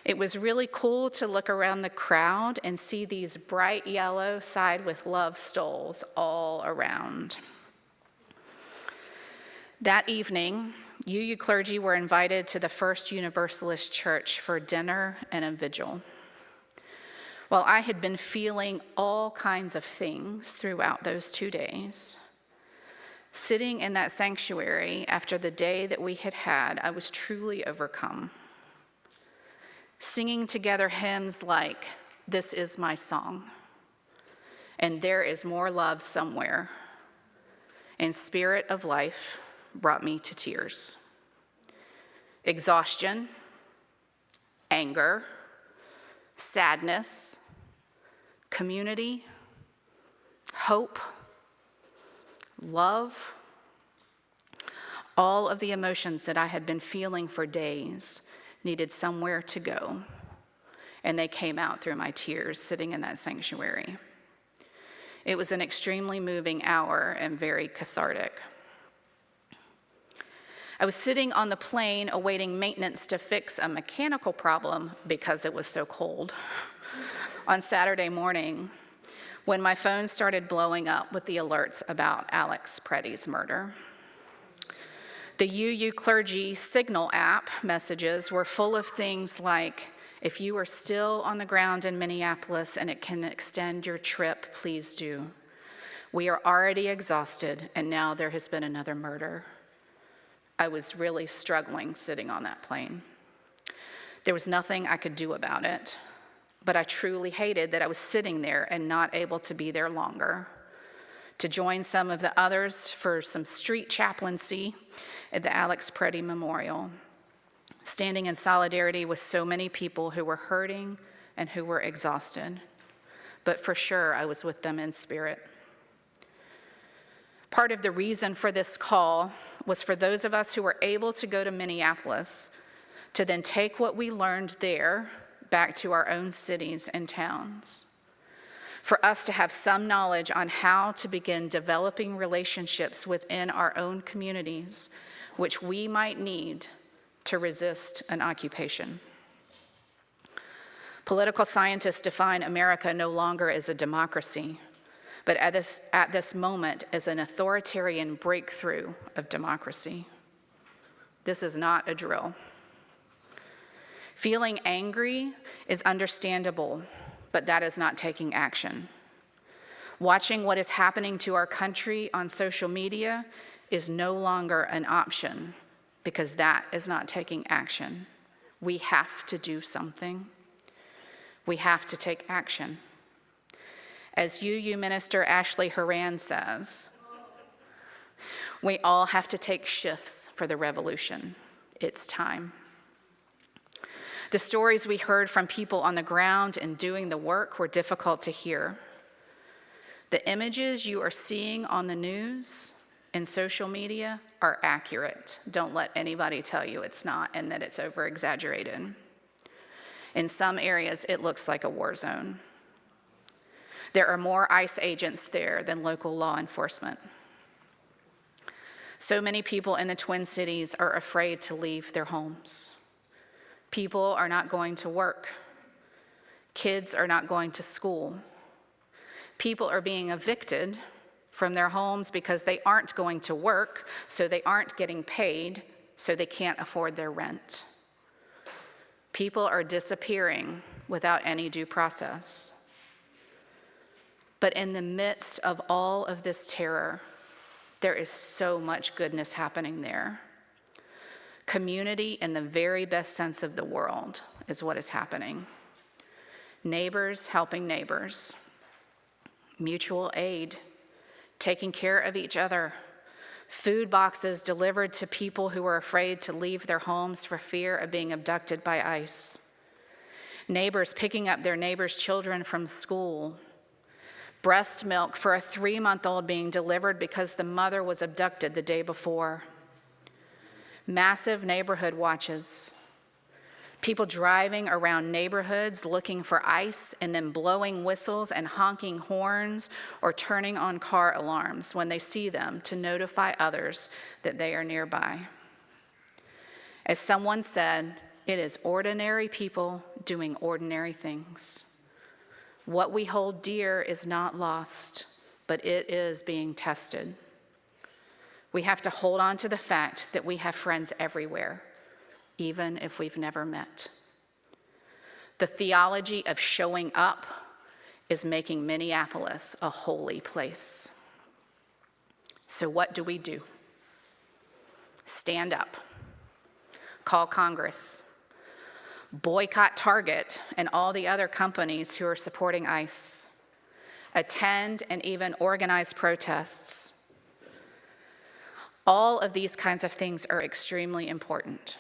It was really cool to look around the crowd and see these bright yellow Side with Love Stolls all around. That evening, UU clergy were invited to the First Universalist Church for dinner and a vigil. While I had been feeling all kinds of things throughout those 2 days, sitting in that sanctuary after the day that we had had, I was truly overcome. Singing together hymns like, "This is my song," and "There is more love somewhere," and "Spirit of Life" brought me to tears. Exhaustion, anger, sadness, community, hope, love, all of the emotions that I had been feeling for days needed somewhere to go, and they came out through my tears sitting in that sanctuary. It was an extremely moving hour and very cathartic. I was sitting on the plane awaiting maintenance to fix a mechanical problem because it was so cold on Saturday morning when my phone started blowing up with the alerts about Alex Preddy's murder. The UU Clergy Signal app messages were full of things like, "If you are still on the ground in Minneapolis and it can extend your trip, please do. We are already exhausted, and now there has been another murder." I was really struggling sitting on that plane. There was nothing I could do about it, but I truly hated that I was sitting there and not able to be there longer, to join some of the others for some street chaplaincy at the Alex Preddy Memorial, standing in solidarity with so many people who were hurting and who were exhausted. But for sure, I was with them in spirit. Part of the reason for this call was for those of us who were able to go to Minneapolis to then take what we learned there back to our own cities and towns. For us to have some knowledge on how to begin developing relationships within our own communities, which we might need to resist an occupation. Political scientists define America no longer as a democracy, but at this moment as an authoritarian breakthrough of democracy. This is not a drill. Feeling angry is understandable, but that is not taking action. Watching what is happening to our country on social media is no longer an option, because that is not taking action. We have to do something. We have to take action. As UU Minister Ashley Horan says, we all have to take shifts for the revolution. It's time. The stories we heard from people on the ground and doing the work were difficult to hear. The images you are seeing on the news and social media are accurate. Don't let anybody tell you it's not and that it's over-exaggerated. In some areas, it looks like a war zone. There are more ICE agents there than local law enforcement. So many people in the Twin Cities are afraid to leave their homes. People are not going to work. Kids are not going to school. People are being evicted from their homes because they aren't going to work, so they aren't getting paid, so they can't afford their rent. People are disappearing without any due process. But in the midst of all of this terror, there is so much goodness happening there. Community in the very best sense of the world is what is happening. Neighbors helping neighbors, mutual aid, taking care of each other, food boxes delivered to people who are afraid to leave their homes for fear of being abducted by ICE, neighbors picking up their neighbors' children from school, breast milk for a 3-month-old being delivered because the mother was abducted the day before, massive neighborhood watches, people driving around neighborhoods looking for ICE and then blowing whistles and honking horns or turning on car alarms when they see them to notify others that they are nearby. As someone said, it is ordinary people doing ordinary things. What we hold dear is not lost, but it is being tested. We have to hold on to the fact that we have friends everywhere, even if we've never met. The theology of showing up is making Minneapolis a holy place. So what do we do? Stand up. Call Congress. Boycott Target and all the other companies who are supporting ICE. Attend and even organize protests. All of these kinds of things are extremely important.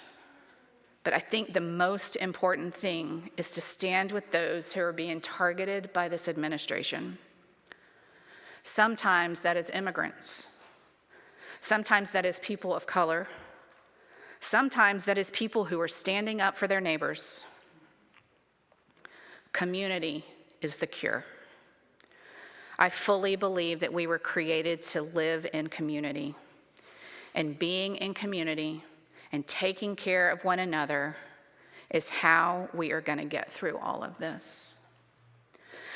But I think the most important thing is to stand with those who are being targeted by this administration. Sometimes that is immigrants. Sometimes that is people of color. Sometimes that is people who are standing up for their neighbors. Community is the cure. I fully believe that we were created to live in community. And being in community and taking care of one another is how we are going to get through all of this.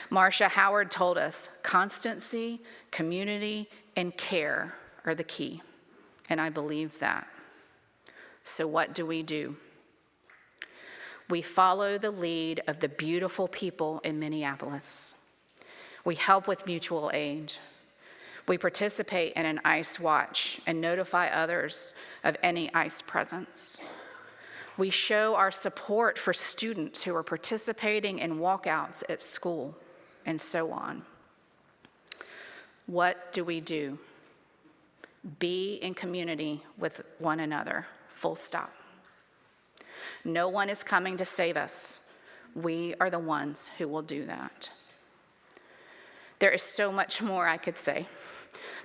Marcia Howard told us constancy, community, and care are the key. And I believe that. So what do? We follow the lead of the beautiful people in Minneapolis. We help with mutual aid. We participate in an ICE watch and notify others of any ICE presence. We show our support for students who are participating in walkouts at school, and so on. What do? Be in community with one another, full stop. No one is coming to save us. We are the ones who will do that. There is so much more I could say,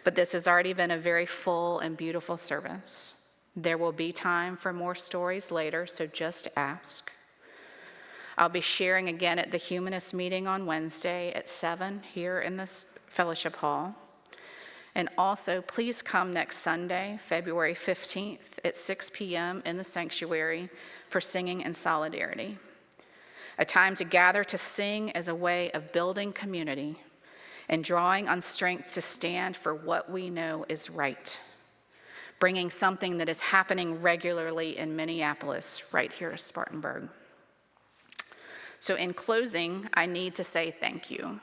but this has already been a very full and beautiful service. There will be time for more stories later, so just ask. I'll be sharing again at the Humanist meeting on Wednesday at 7 here in this fellowship hall. And also, please come next Sunday, February 15th at 6 p.m. in the sanctuary for Singing in Solidarity, a time to gather to sing as a way of building community and drawing on strength to stand for what we know is right, bringing something that is happening regularly in Minneapolis right here at Spartanburg. So in closing, I need to say thank you.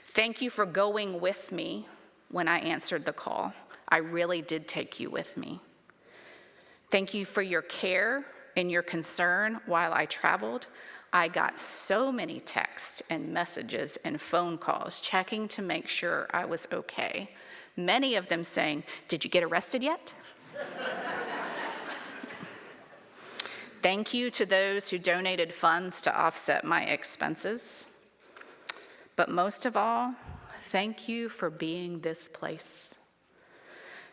Thank you for going with me when I answered the call. I really did take you with me. Thank you for your care and your concern while I traveled. I got so many texts and messages and phone calls checking to make sure I was okay. Many of them saying, "Did you get arrested yet?" Thank you to those who donated funds to offset my expenses. But most of all, thank you for being this place,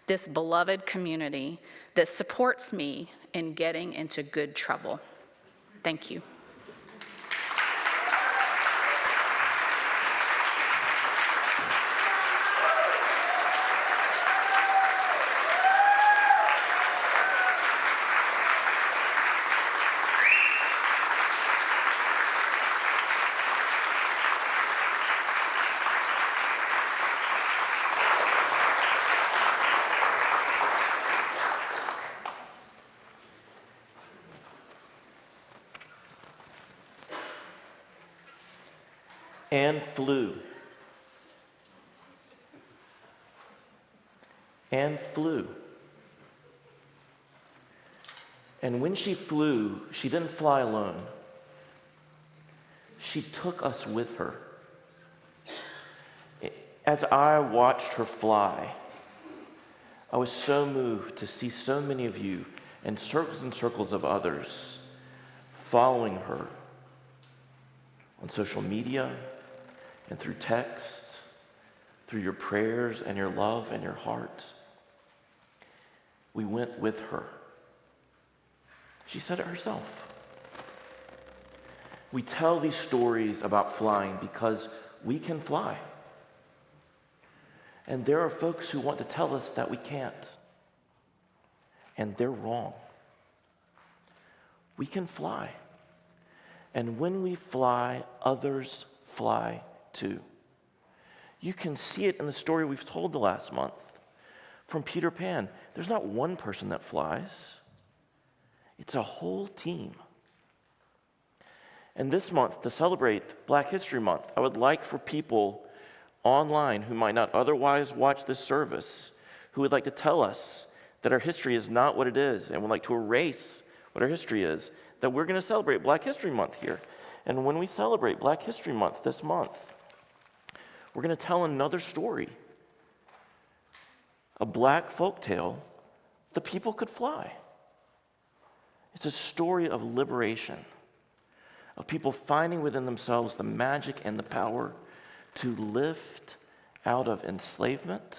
this beloved community that supports me in getting into good trouble. Thank you. Anne flew. Anne flew. And when she flew, she didn't fly alone. She took us with her. As I watched her fly, I was so moved to see so many of you and circles of others following her on social media and through text, through your prayers and your love and your heart. We went with her. She said it herself. We tell these stories about flying because we can fly. And there are folks who want to tell us that we can't. And they're wrong. We can fly. And when we fly, others fly too. You can see it in the story we've told the last month from Peter Pan. There's not one person that flies. It's a whole team. And this month, to celebrate Black History Month, I would like for people online who might not otherwise watch this service, who would like to tell us that our history is not what it is and would like to erase what our history is, that we're going to celebrate Black History Month here. And when we celebrate Black History Month this month, we're going to tell another story, a Black folktale, The People Could Fly. It's a story of liberation, of people finding within themselves the magic and the power to lift out of enslavement.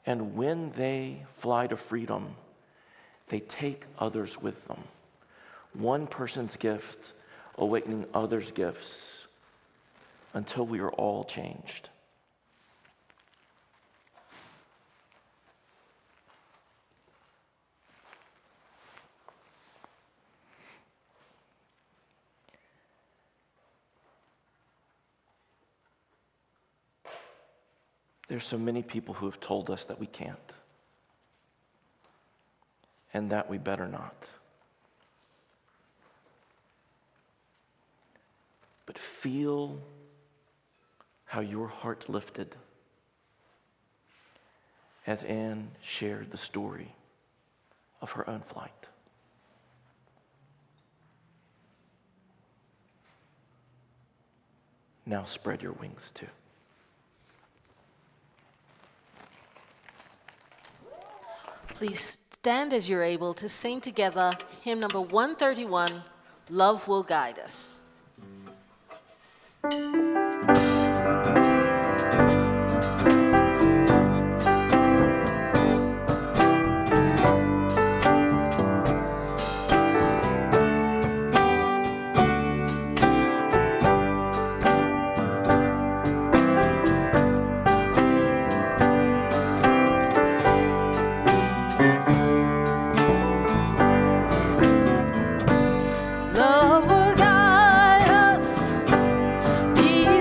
And when they fly to freedom, they take others with them. One person's gift awakening others' gifts until we are all changed. There's so many people who have told us that we can't, and that we better not. But feel how your heart lifted as Anne shared the story of her own flight. Now spread your wings too. Please stand as you're able to sing together hymn number 131, Love Will Guide Us. Love will guide us, be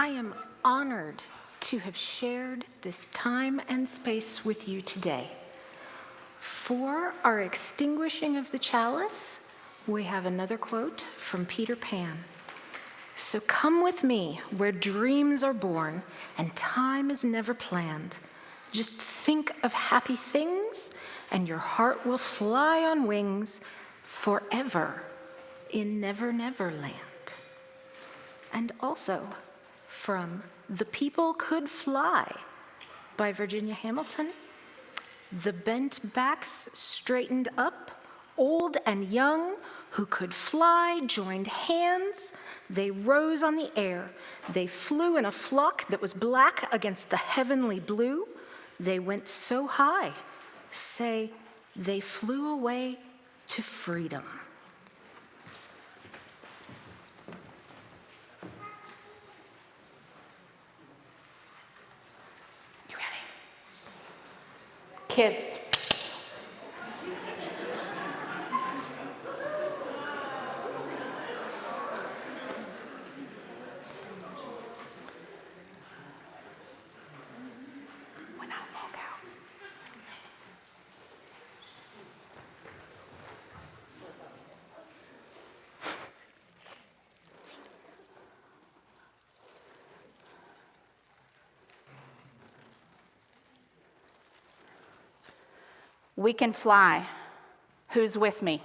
I am honored to have shared this time and space with you today. For our extinguishing of the chalice, we have another quote from Peter Pan. So come with me where dreams are born and time is never planned. Just think of happy things and your heart will fly on wings forever in Never Never Land. And also from The People Could Fly by Virginia Hamilton. The bent backs straightened up, old and young, who could fly joined hands. They rose on the air. They flew in a flock that was black against the heavenly blue. They went so high, say, they flew away to freedom. You ready? Kids. When I walk out, we can fly. Who's with me?